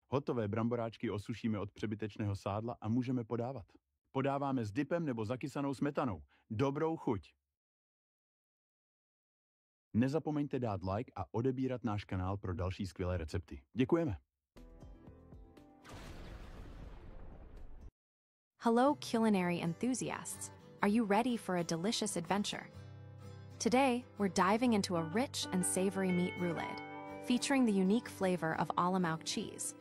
Hotové bramboráčky osušíme od přebytečného sádla a můžeme podávat. Podáváme s dipem nebo zakysanou smetanou. Dobrou chuť! Nezapomeňte dát like a odebírat náš kanál pro další skvělé recepty. Děkujeme! Hello, culinary enthusiasts. Are you ready for a delicious adventure? Today, we're diving into a rich and savory meat roulade, featuring the unique flavor of Olomouc cheese.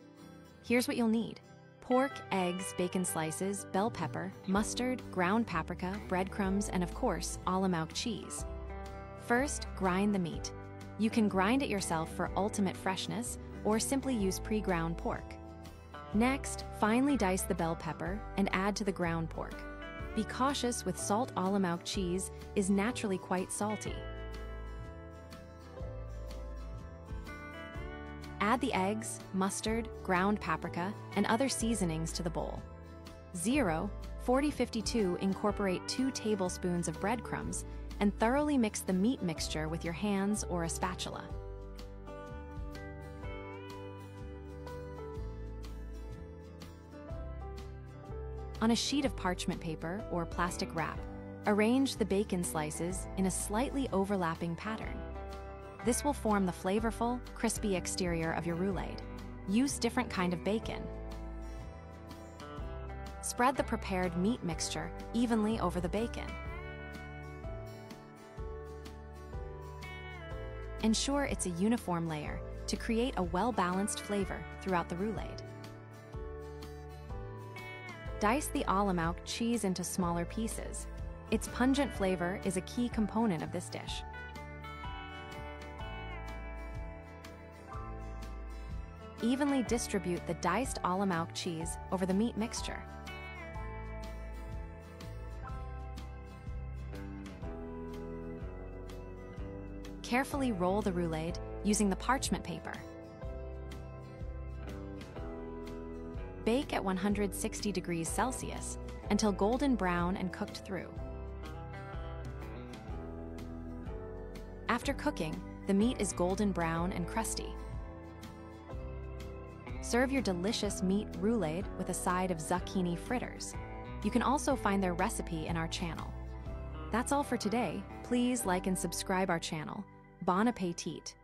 Here's what you'll need: pork, eggs, bacon slices, bell pepper, mustard, ground paprika, breadcrumbs, and of course, Olomouc cheese. First, grind the meat. You can grind it yourself for ultimate freshness, or simply use pre-ground pork. Next, finely dice the bell pepper and add to the ground pork. Be cautious with salt. Olomouc cheese is naturally quite salty. Add the eggs, mustard, ground paprika, and other seasonings to the bowl. 40-52 incorporate 2 tablespoons of breadcrumbs and thoroughly mix the meat mixture with your hands or a spatula. On a sheet of parchment paper or plastic wrap, arrange the bacon slices in a slightly overlapping pattern. This will form the flavorful, crispy exterior of your roulade. Use different kind of bacon. Spread the prepared meat mixture evenly over the bacon. Ensure it's a uniform layer to create a well-balanced flavor throughout the roulade. Dice the Olomouc cheese into smaller pieces. Its pungent flavor is a key component of this dish. Evenly distribute the diced Olomouc cheese over the meat mixture. Carefully roll the roulade using the parchment paper. Bake at 160 degrees Celsius until golden brown and cooked through. After cooking, the meat is golden brown and crusty. Serve your delicious meat roulade with a side of zucchini fritters. You can also find their recipe in our channel. That's all for today. Please like and subscribe our channel. Bon appétit!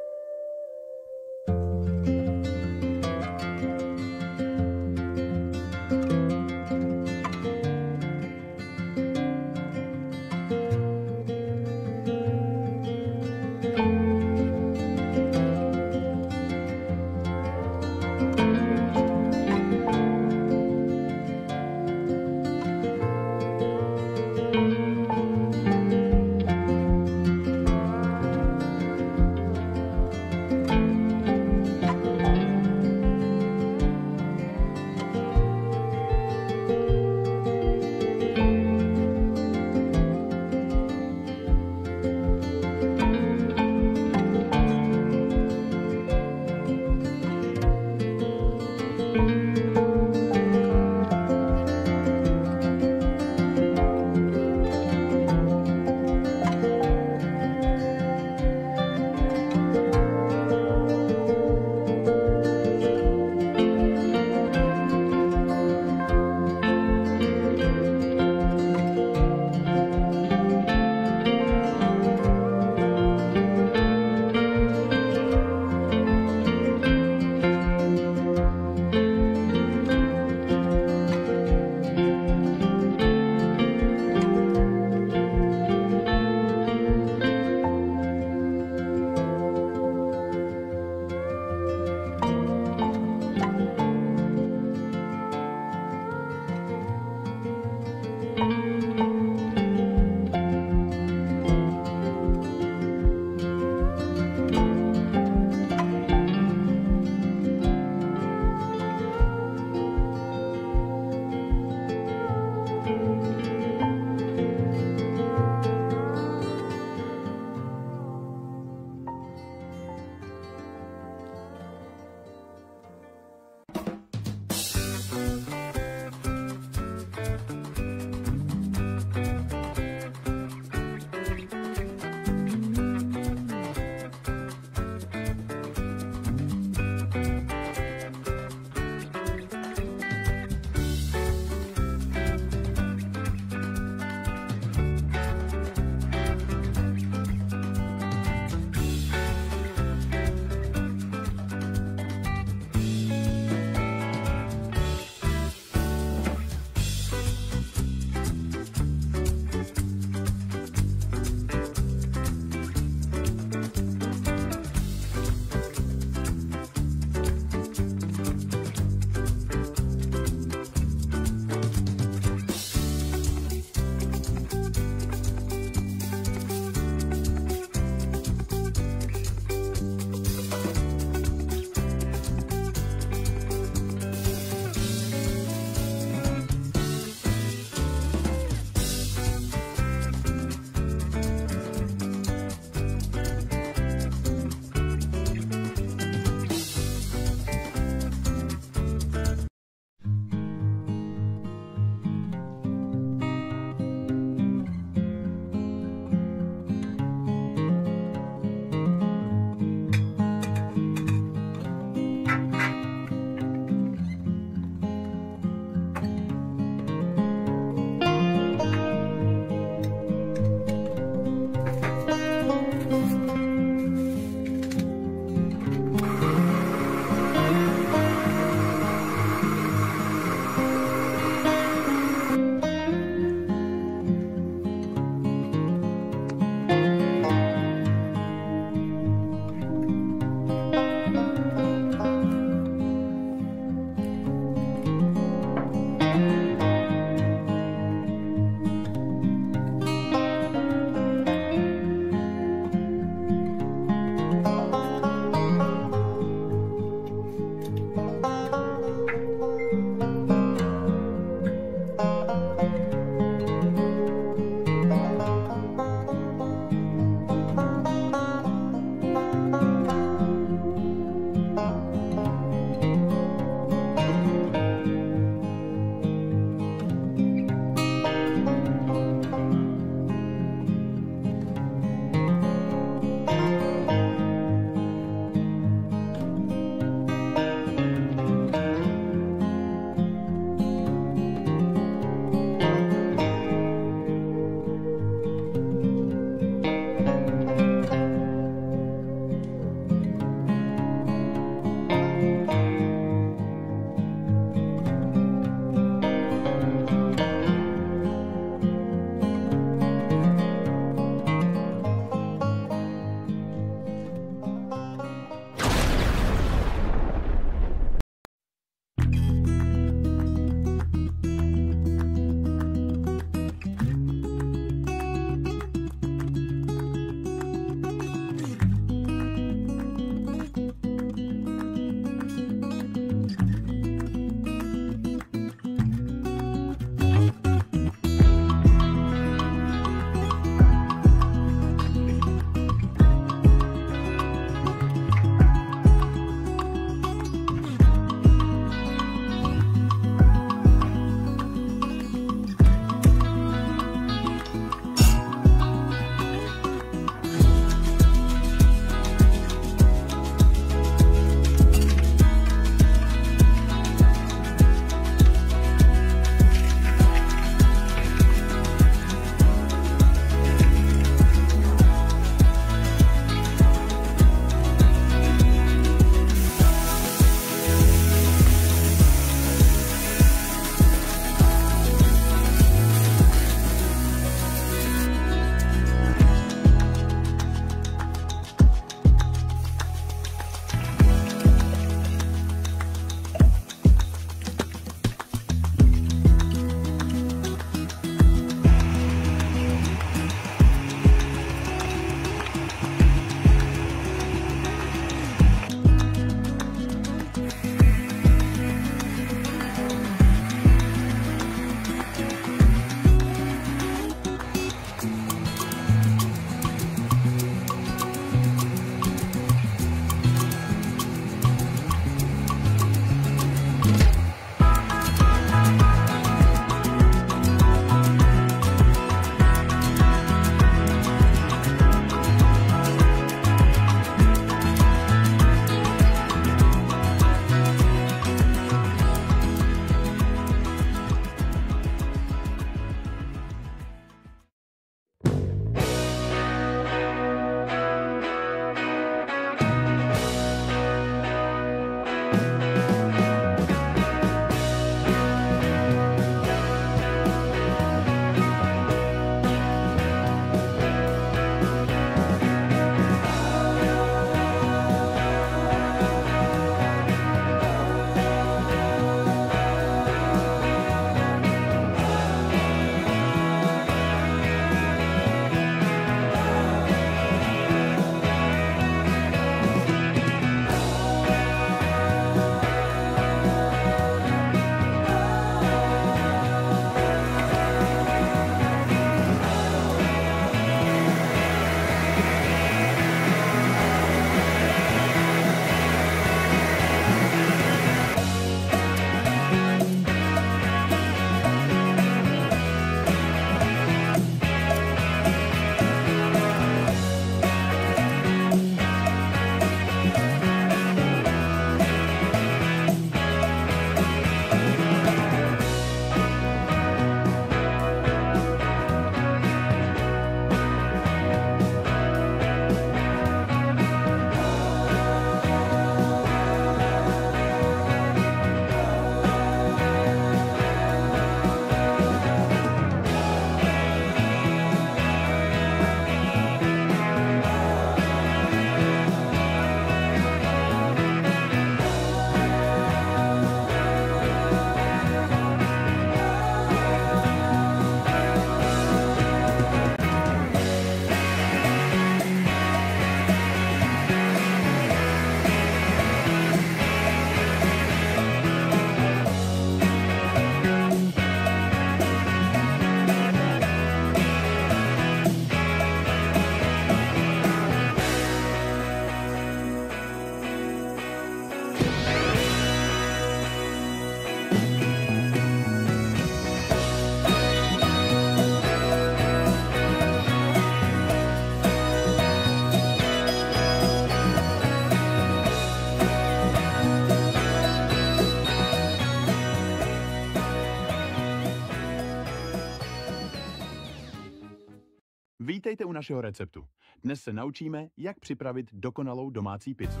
Vítejte u našeho receptu. Dnes se naučíme, jak připravit dokonalou domácí pizzu.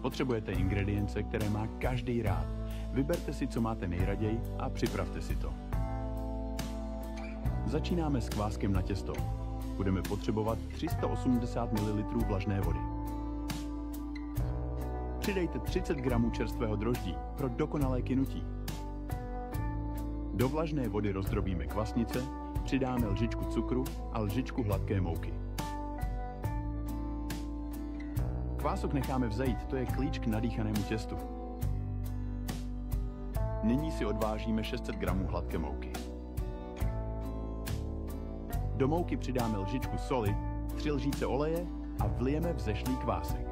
Potřebujete ingredience, které má každý rád. Vyberte si, co máte nejraději a připravte si to. Začínáme s kváskem na těsto. Budeme potřebovat 380 ml vlažné vody. Přidejte 30 g čerstvého droždí pro dokonalé kynutí. Do vlažné vody rozdrobíme kvasnice, přidáme lžičku cukru a lžičku hladké mouky. Kvások necháme vzejít, to je klíč k nadýchanému těstu. Nyní si odvážíme 600 g hladké mouky. Do mouky přidáme lžičku soli, 3 lžíce oleje a vlijeme vzešlý kvásek.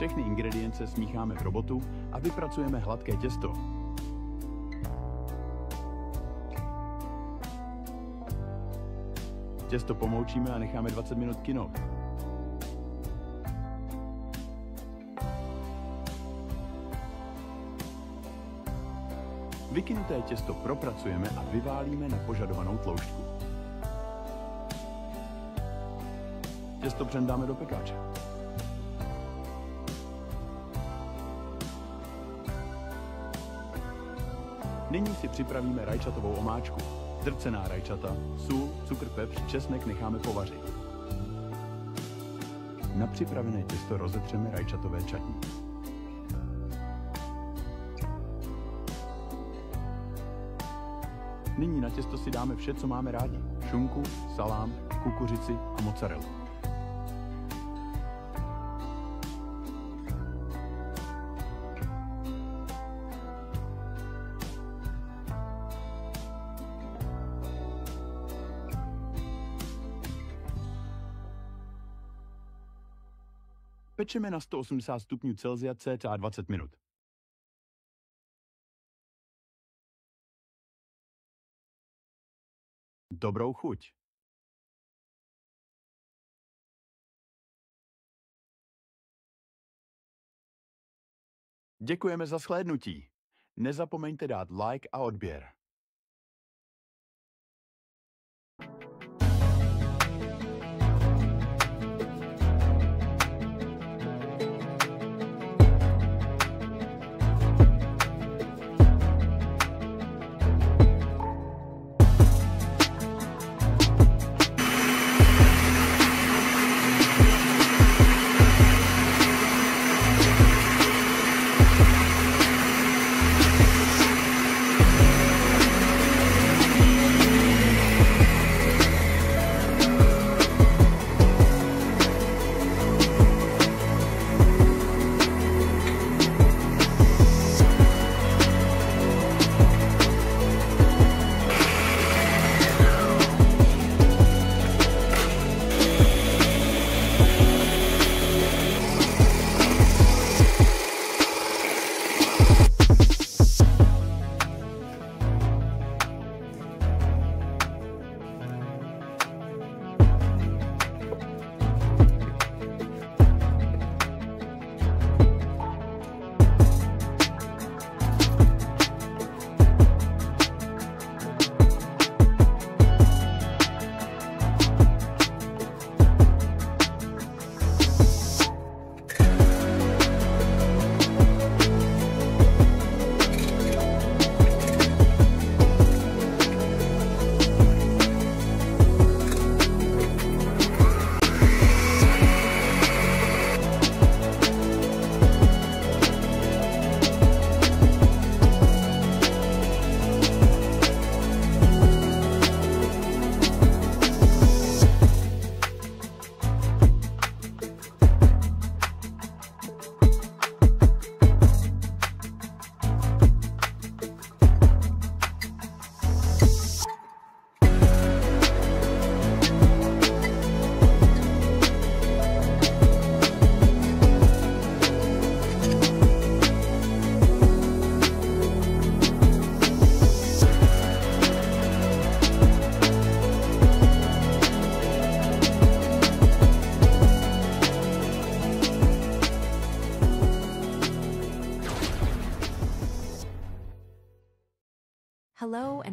Všechny ingredience smícháme v robotu a vypracujeme hladké těsto. Těsto pomoučíme a necháme 20 minut kynout. Vykynuté těsto propracujeme a vyválíme na požadovanou tloušťku. Těsto přendáme do pekáče. Nyní si připravíme rajčatovou omáčku. Zdrcená rajčata, sůl, cukr, pepř, česnek necháme povařit. Na připravené těsto rozetřeme rajčatové čatní. Nyní na těsto si dáme vše, co máme rádi. Šunku, salám, kukuřici a mozzarellu. Pečeme na 180 stupňů Celsia cca 20 minut. Dobrou chuť! Děkujeme za shlédnutí. Nezapomeňte dát like a odběr.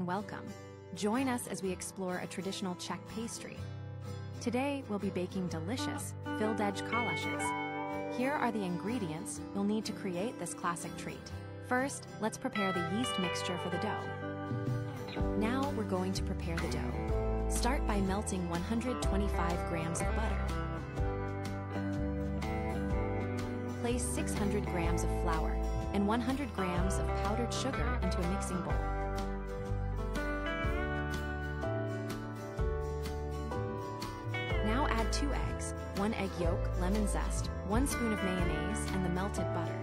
welcome. Join us as we explore a traditional Czech pastry. Today, we'll be baking delicious, filled-edge kalashes. Here are the ingredients you'll need to create this classic treat. First, let's prepare the yeast mixture for the dough. Now, we're going to prepare the dough. Start by melting 125 grams of butter. Place 600 grams of flour and 100 grams of powdered sugar into a mixing bowl. Now add 2 eggs, 1 egg yolk, lemon zest, 1 spoon of mayonnaise, and the melted butter.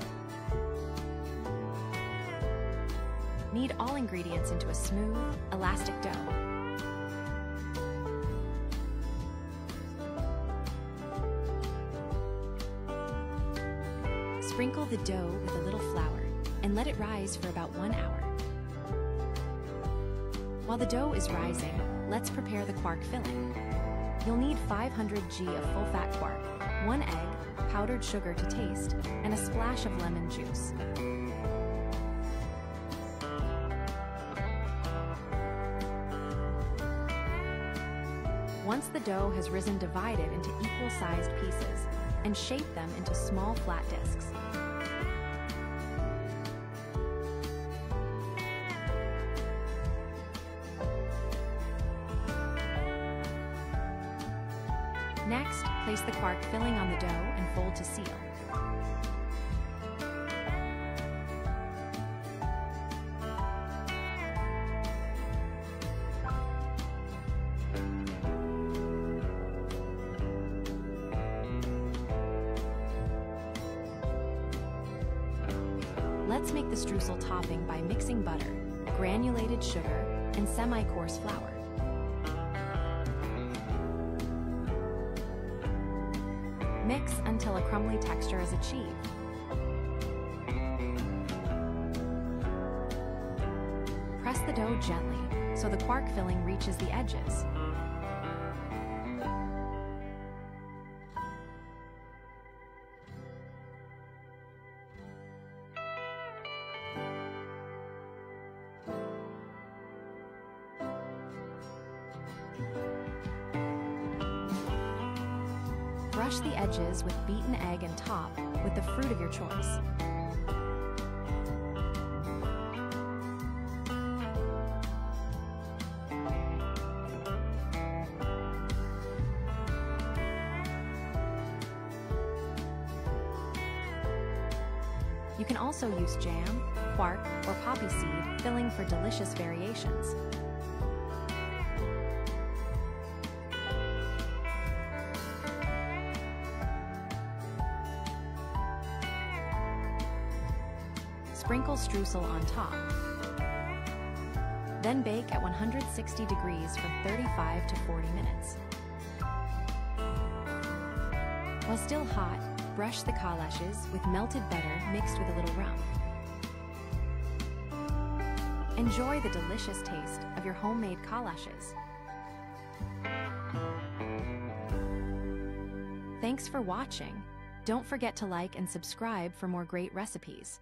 Knead all ingredients into a smooth, elastic dough. Sprinkle the dough with a little flour and let it rise for about 1 hour. While the dough is rising, let's prepare the quark filling. You'll need 500 g of full-fat quark, 1 egg, powdered sugar to taste, and a splash of lemon juice. Once the dough has risen, divide it into equal-sized pieces and shape them into small flat discs. Next, place the quark filling on the dough and fold to seal. Let's make the streusel topping by mixing butter, granulated sugar, and semi-coarse flour. Mix until a crumbly texture is achieved. Press the dough gently so the quark filling reaches the edges. Brush the edges with beaten egg and top with the fruit of your choice. You can also use jam, quark, or poppy seed filling for delicious variations. Sprinkle streusel on top. Then bake at 160 degrees for 35 to 40 minutes. While still hot, brush the kalashes with melted butter mixed with a little rum. Enjoy the delicious taste of your homemade kalashes. Thanks for watching. Don't forget to like and subscribe for more great recipes.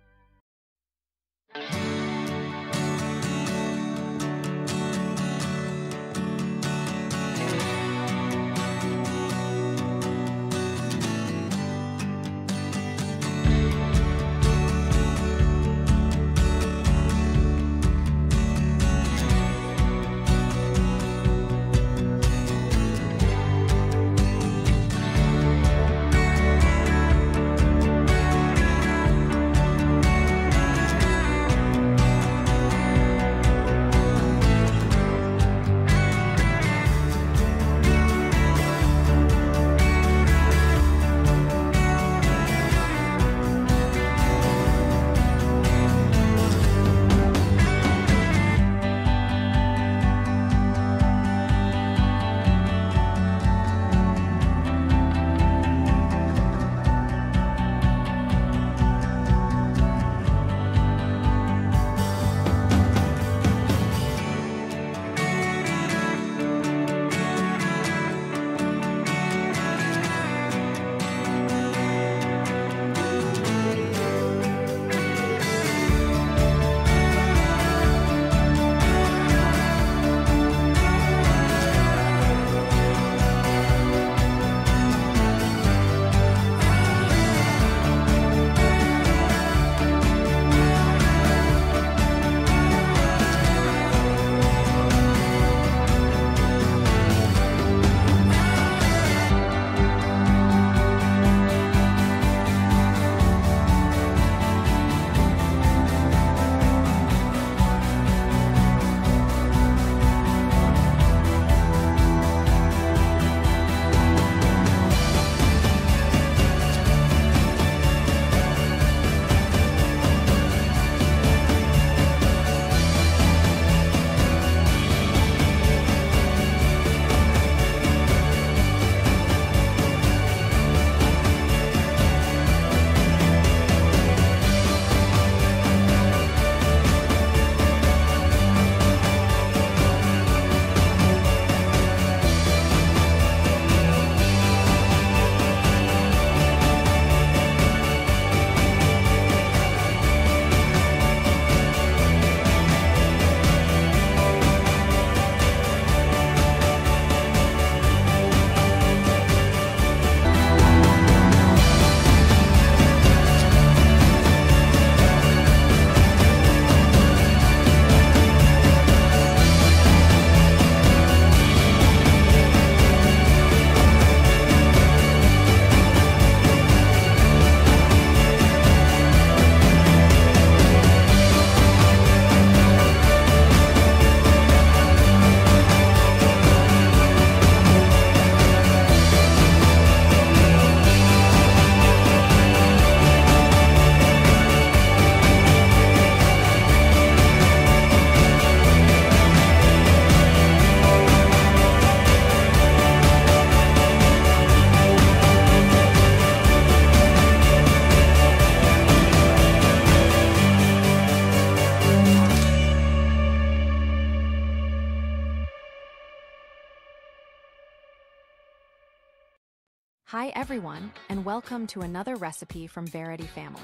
Hi everyone, and welcome to another recipe from Verity Family.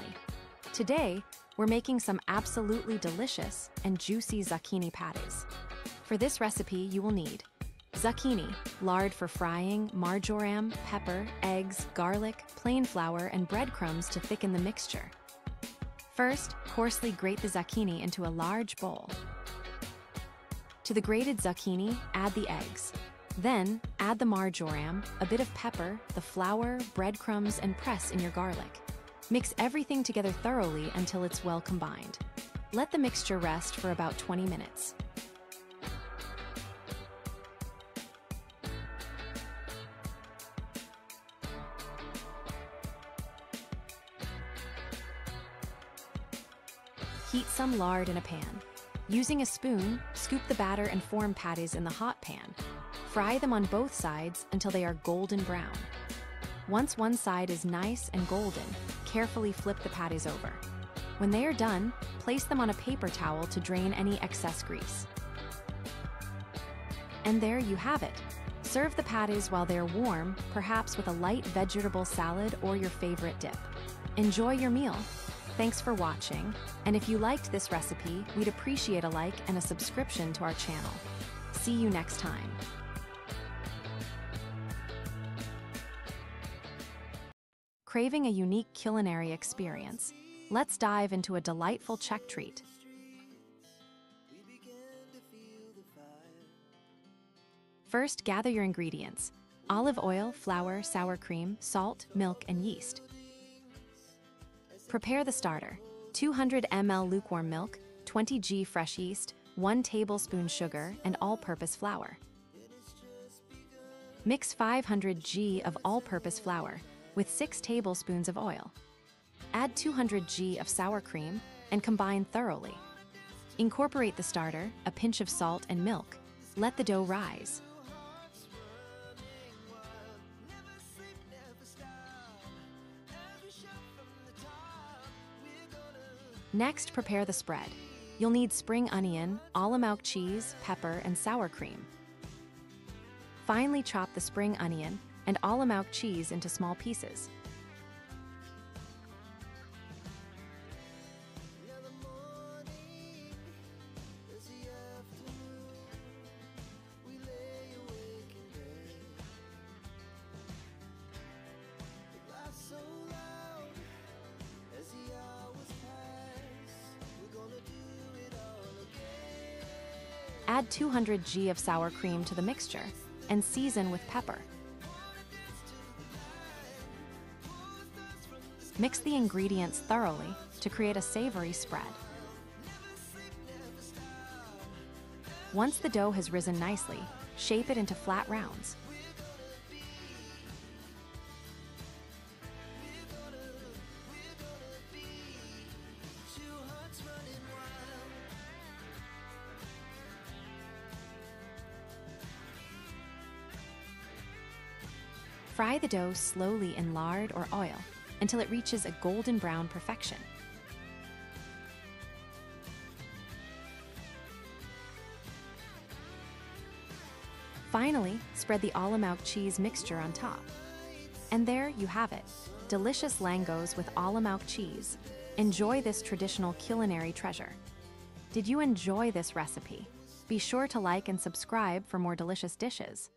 Today, we're making some absolutely delicious and juicy zucchini patties. For this recipe, you will need zucchini, lard for frying, marjoram, pepper, eggs, garlic, plain flour, and breadcrumbs to thicken the mixture. First, coarsely grate the zucchini into a large bowl. To the grated zucchini, add the eggs. Then, add the marjoram, a bit of pepper, the flour, breadcrumbs, and press in your garlic. Mix everything together thoroughly until it's well combined. Let the mixture rest for about 20 minutes. Heat some lard in a pan. Using a spoon, scoop the batter and form patties in the hot pan. Fry them on both sides until they are golden brown. Once one side is nice and golden, carefully flip the patties over. When they are done, place them on a paper towel to drain any excess grease. And there you have it. Serve the patties while they're warm, perhaps with a light vegetable salad or your favorite dip. Enjoy your meal. Thanks for watching, and if you liked this recipe, we'd appreciate a like and a subscription to our channel. See you next time. Craving a unique culinary experience? Let's dive into a delightful Czech treat. First, gather your ingredients: olive oil, flour, sour cream, salt, milk, and yeast. Prepare the starter: 200 ml lukewarm milk, 20 g fresh yeast, 1 tablespoon sugar, and all-purpose flour. Mix 500 g of all-purpose flour with 6 tablespoons of oil. Add 200 g of sour cream and combine thoroughly. Incorporate the starter, a pinch of salt, and milk. Let the dough rise. Next, prepare the spread. You'll need spring onion, all-milk cheese, pepper, and sour cream. Finely chop the spring onion and all-milk cheese into small pieces. Add 200 g of sour cream to the mixture and season with pepper. Mix the ingredients thoroughly to create a savory spread. Once the dough has risen nicely, shape it into flat rounds. Fry the dough slowly in lard or oil until it reaches a golden brown perfection. Finally, spread the all-milk cheese mixture on top. And there you have it, delicious langos with all-milk cheese. Enjoy this traditional culinary treasure. Did you enjoy this recipe? Be sure to like and subscribe for more delicious dishes.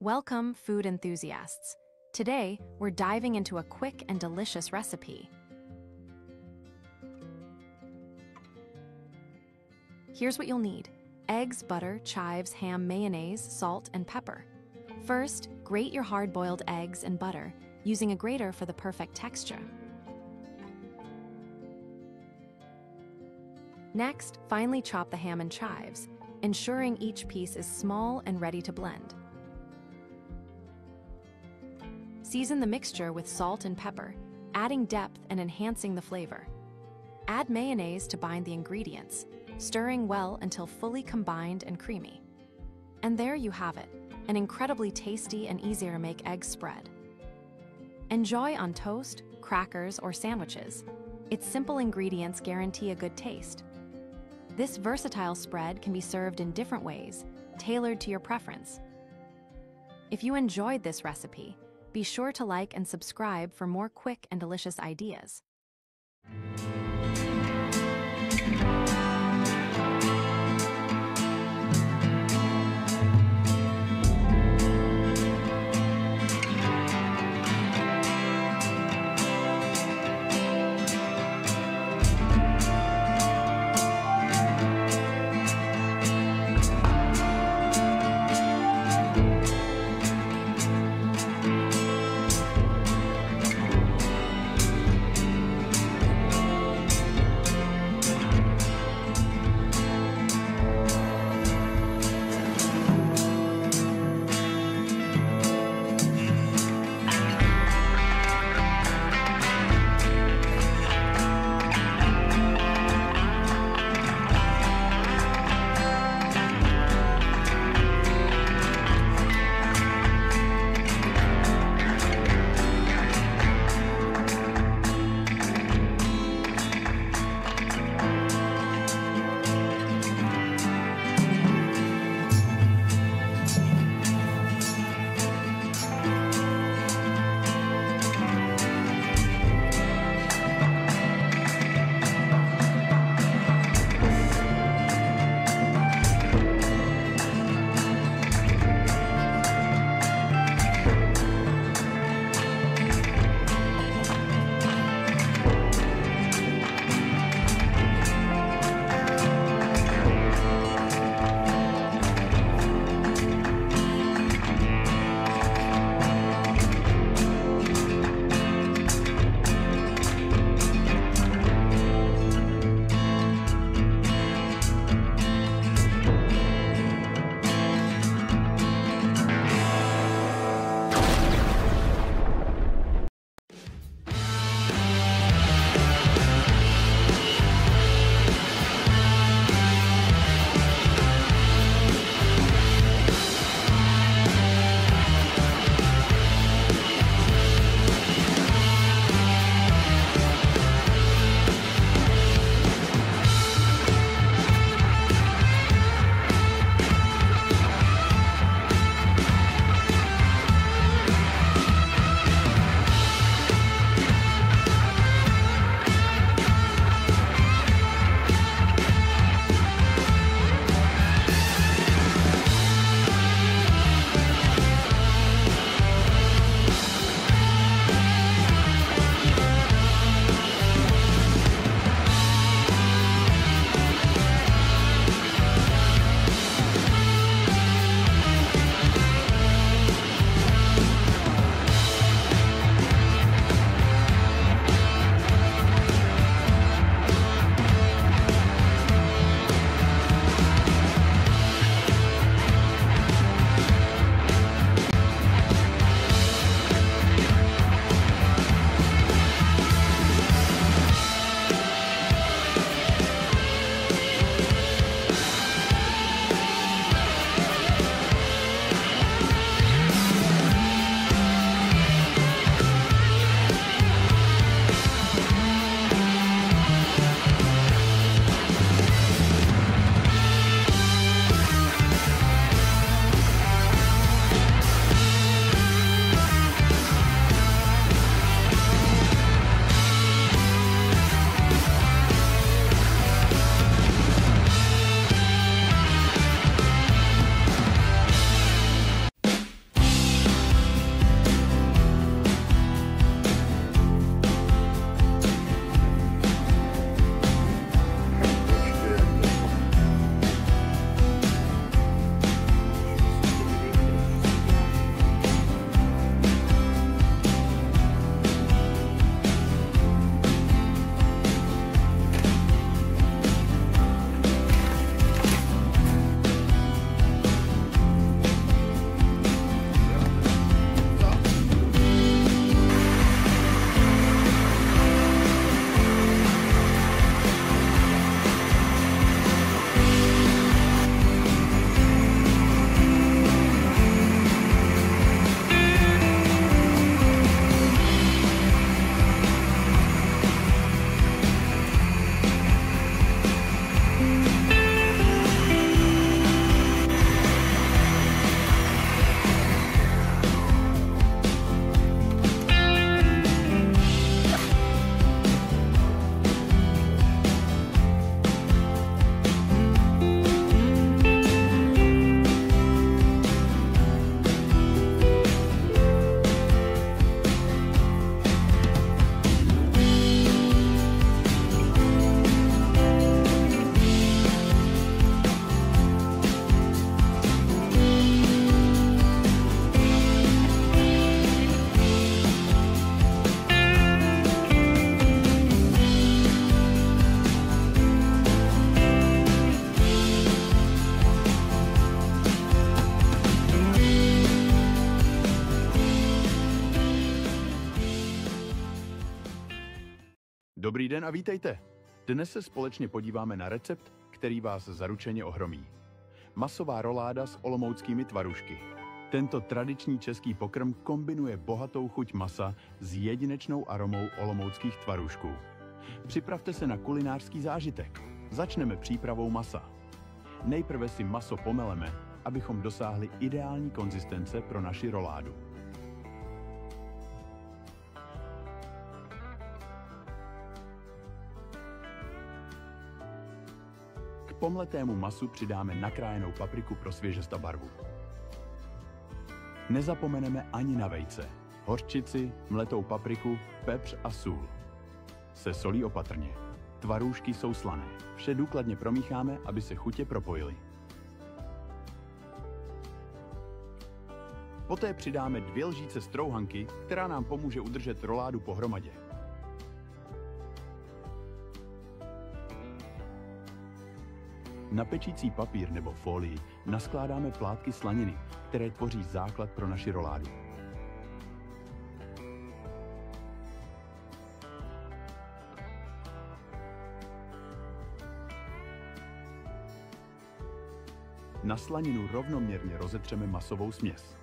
Welcome, food enthusiasts. Today, we're diving into a quick and delicious recipe. Here's what you'll need: eggs, butter, chives, ham, mayonnaise, salt, and pepper. First, grate your hard-boiled eggs and butter, using a grater for the perfect texture. Next, finely chop the ham and chives, ensuring each piece is small and ready to blend. Season the mixture with salt and pepper, adding depth and enhancing the flavor. Add mayonnaise to bind the ingredients, stirring well until fully combined and creamy. And there you have it, an incredibly tasty and easy-to-make egg spread. Enjoy on toast, crackers, or sandwiches. Its simple ingredients guarantee a good taste. This versatile spread can be served in different ways, tailored to your preference. If you enjoyed this recipe, be sure to like and subscribe for more quick and delicious ideas. Dobrý den a vítejte. Dnes se společně podíváme na recept, který vás zaručeně ohromí. Masová roláda s olomouckými tvarůžky. Tento tradiční český pokrm kombinuje bohatou chuť masa s jedinečnou aromou olomouckých tvarůžků. Připravte se na kulinářský zážitek. Začneme přípravou masa. Nejprve si maso pomeleme, abychom dosáhli ideální konzistence pro naši roládu. K pomletému masu přidáme nakrájenou papriku pro svěžest a barvu. Nezapomeneme ani na vejce, hořčici, mletou papriku, pepř a sůl. Se solí opatrně. Tvarůžky jsou slané. Vše důkladně promícháme, aby se chutě propojily. Poté přidáme 2 lžíce strouhanky, která nám pomůže udržet roládu pohromadě. Na pečící papír nebo folii naskládáme plátky slaniny, které tvoří základ pro naši roládu. Na slaninu rovnoměrně rozetřeme masovou směs.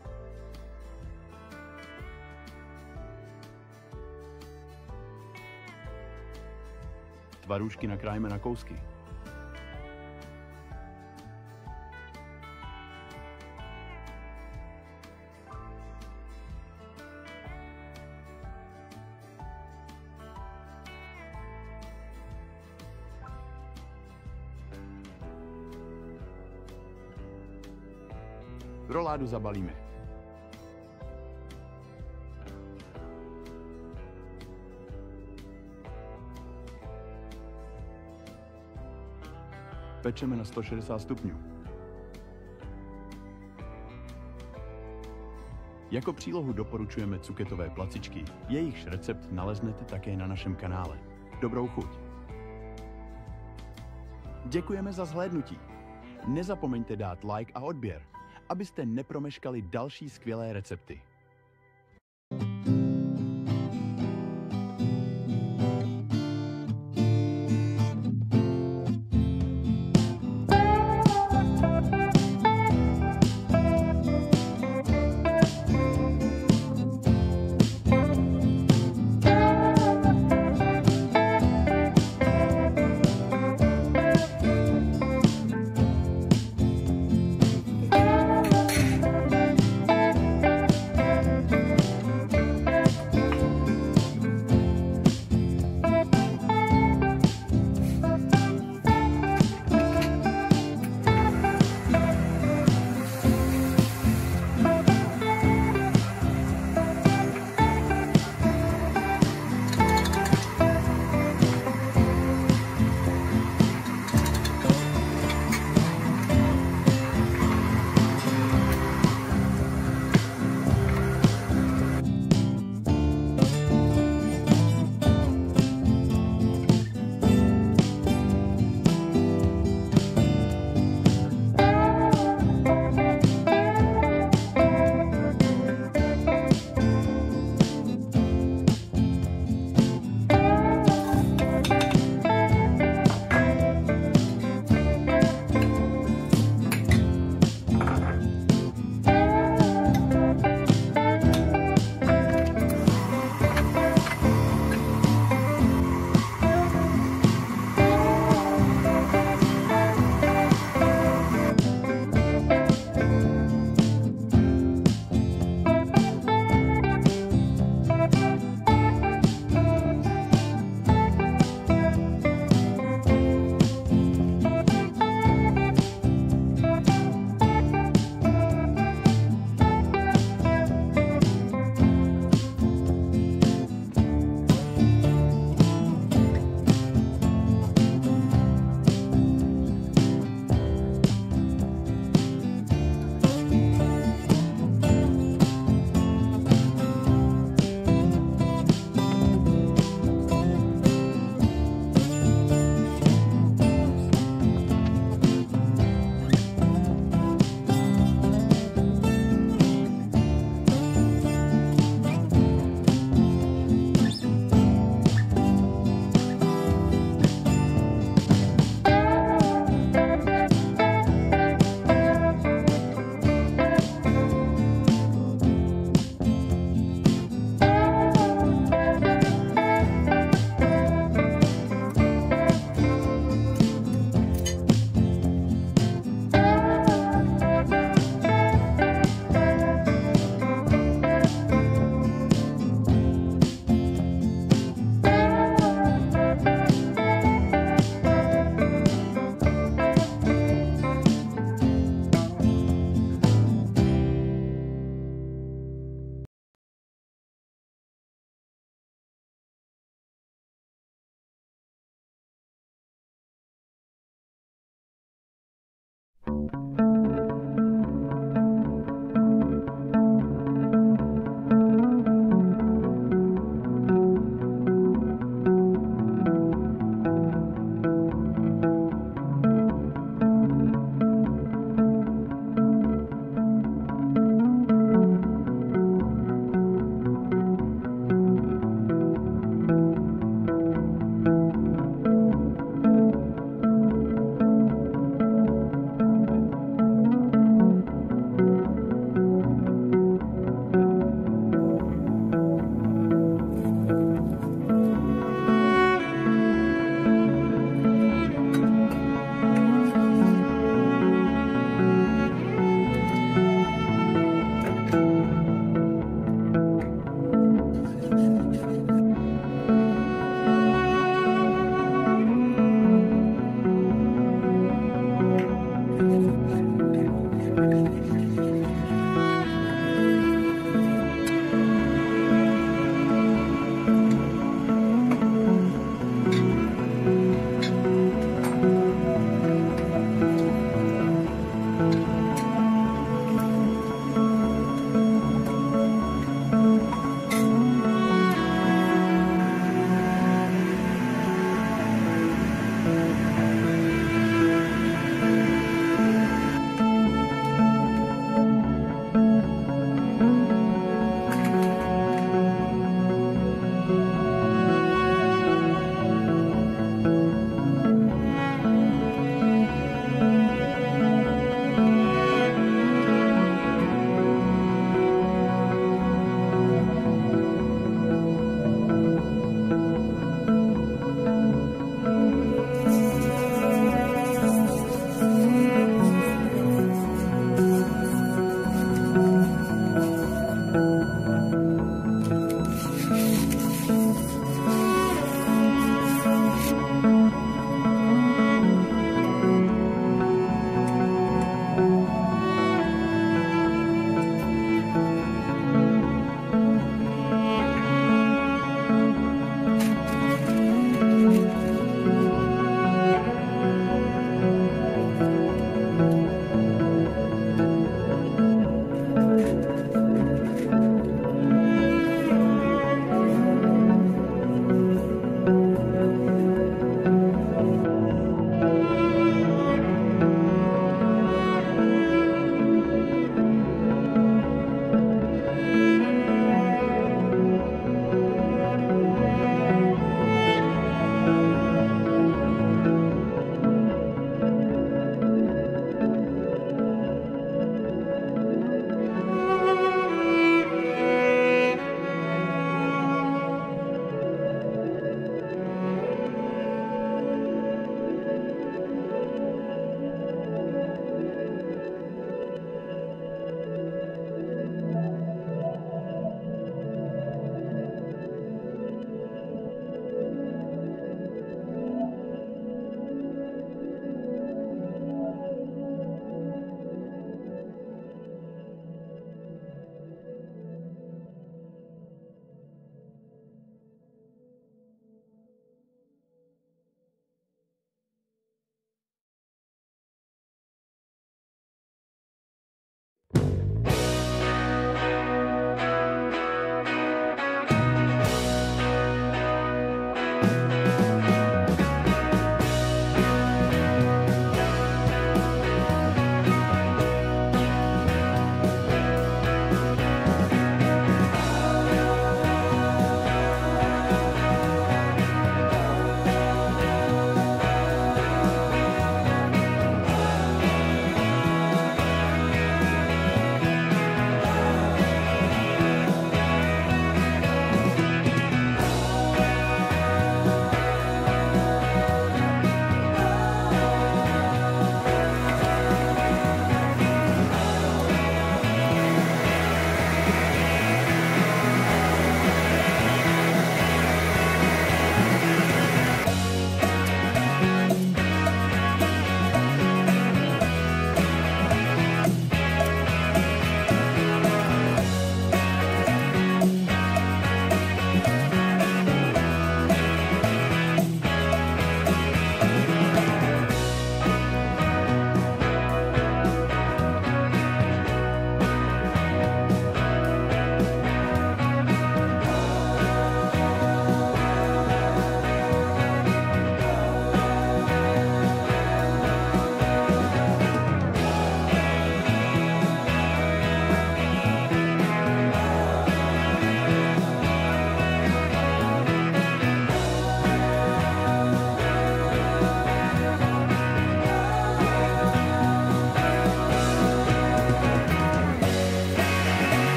Tvarůžky nakrájeme na kousky. Roládu zabalíme. Pečeme na 160 stupňů. Jako přílohu doporučujeme cuketové placičky. Jejichž recept naleznete také na našem kanále. Dobrou chuť. Děkujeme za zhlédnutí. Nezapomeňte dát like a odběr, abyste nepromeškali další skvělé recepty.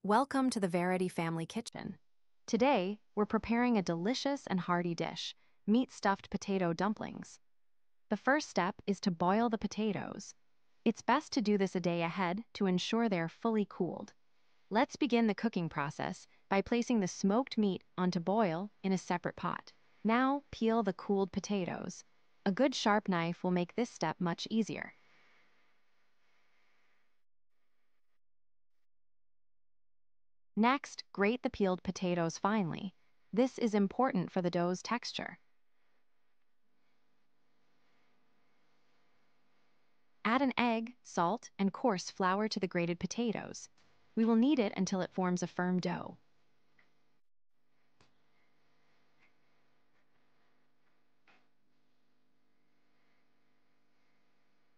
Welcome to the Verity Family Kitchen. Today, we're preparing a delicious and hearty dish, meat-stuffed potato dumplings. The first step is to boil the potatoes. It's best to do this a day ahead to ensure they're fully cooled. Let's begin the cooking process by placing the smoked meat onto boil in a separate pot. Now, peel the cooled potatoes. A good sharp knife will make this step much easier. Next, grate the peeled potatoes finely. This is important for the dough's texture. Add an egg, salt, and coarse flour to the grated potatoes. We will knead it until it forms a firm dough.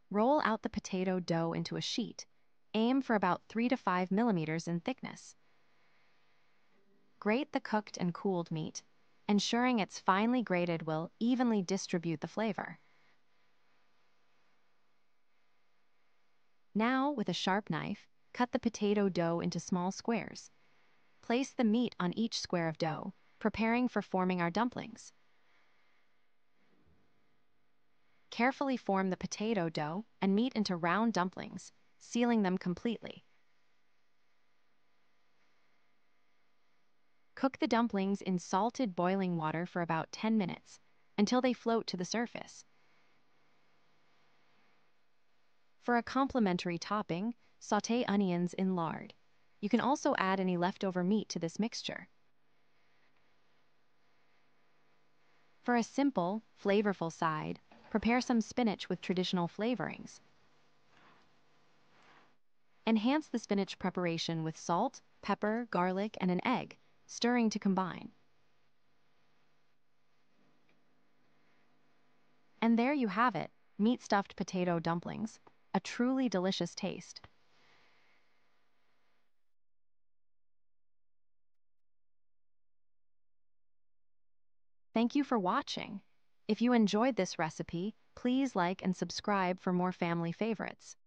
Roll out the potato dough into a sheet. Aim for about 3 to 5 millimeters in thickness. Grate the cooked and cooled meat. Ensuring it's finely grated will evenly distribute the flavor. Now, with a sharp knife, cut the potato dough into small squares. Place the meat on each square of dough, preparing for forming our dumplings. Carefully form the potato dough and meat into round dumplings, sealing them completely. Cook the dumplings in salted boiling water for about 10 minutes, until they float to the surface. For a complementary topping, sauté onions in lard. You can also add any leftover meat to this mixture. For a simple, flavorful side, prepare some spinach with traditional flavorings. Enhance the spinach preparation with salt, pepper, garlic, and an egg, stirring to combine. And there you have it, meat-stuffed potato dumplings, a truly delicious taste. Thank you for watching. If you enjoyed this recipe, please like and subscribe for more family favorites.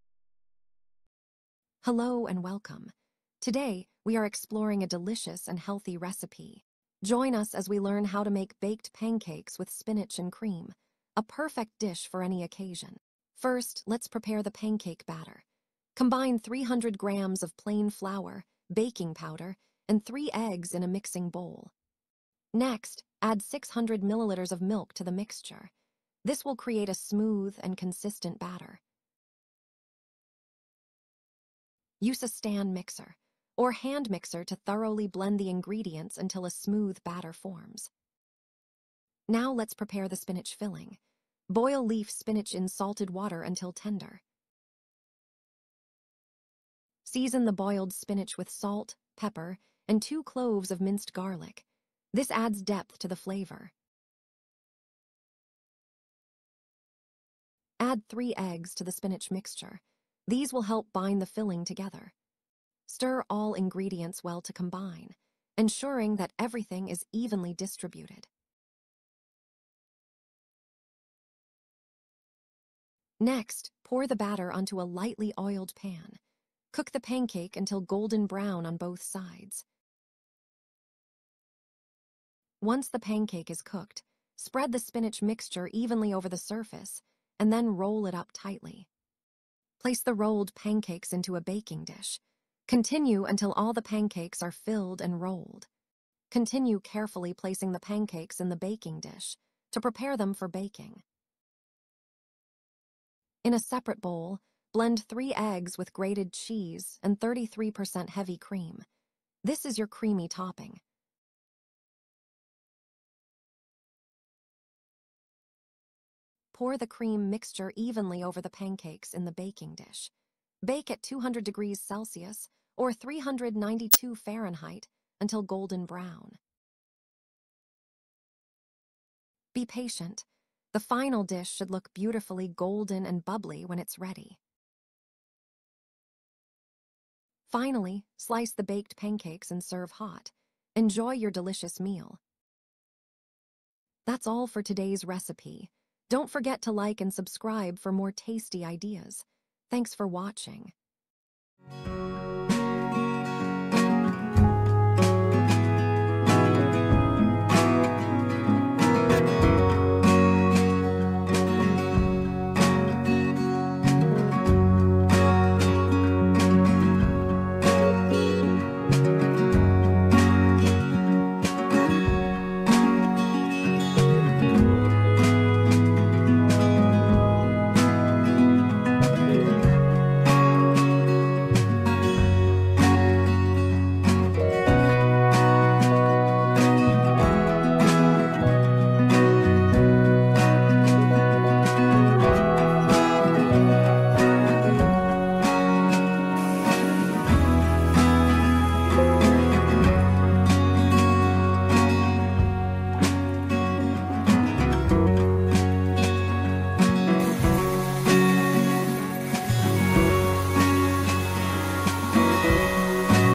Hello and welcome. Today, we are exploring a delicious and healthy recipe. Join us as we learn how to make baked pancakes with spinach and cream, a perfect dish for any occasion. First, let's prepare the pancake batter. Combine 300 grams of plain flour, baking powder, and 3 eggs in a mixing bowl. Next, add 600 milliliters of milk to the mixture. This will create a smooth and consistent batter. Use a stand mixer or hand mixer to thoroughly blend the ingredients until a smooth batter forms. Now let's prepare the spinach filling. Boil leaf spinach in salted water until tender. Season the boiled spinach with salt, pepper, and 2 cloves of minced garlic. This adds depth to the flavor. Add 3 eggs to the spinach mixture. These will help bind the filling together. Stir all ingredients well to combine, ensuring that everything is evenly distributed. Next, pour the batter onto a lightly oiled pan. Cook the pancake until golden brown on both sides. Once the pancake is cooked, spread the spinach mixture evenly over the surface and then roll it up tightly. Place the rolled pancakes into a baking dish. Continue until all the pancakes are filled and rolled. Continue carefully placing the pancakes in the baking dish to prepare them for baking. In a separate bowl, blend 3 eggs with grated cheese and 33% heavy cream. This is your creamy topping. Pour the cream mixture evenly over the pancakes in the baking dish. Bake at 200 degrees Celsius or 392 Fahrenheit until golden brown. Be patient. The final dish should look beautifully golden and bubbly when it's ready. Finally, slice the baked pancakes and serve hot. Enjoy your delicious meal. That's all for today's recipe. Don't forget to like and subscribe for more tasty ideas. Thanks for watching.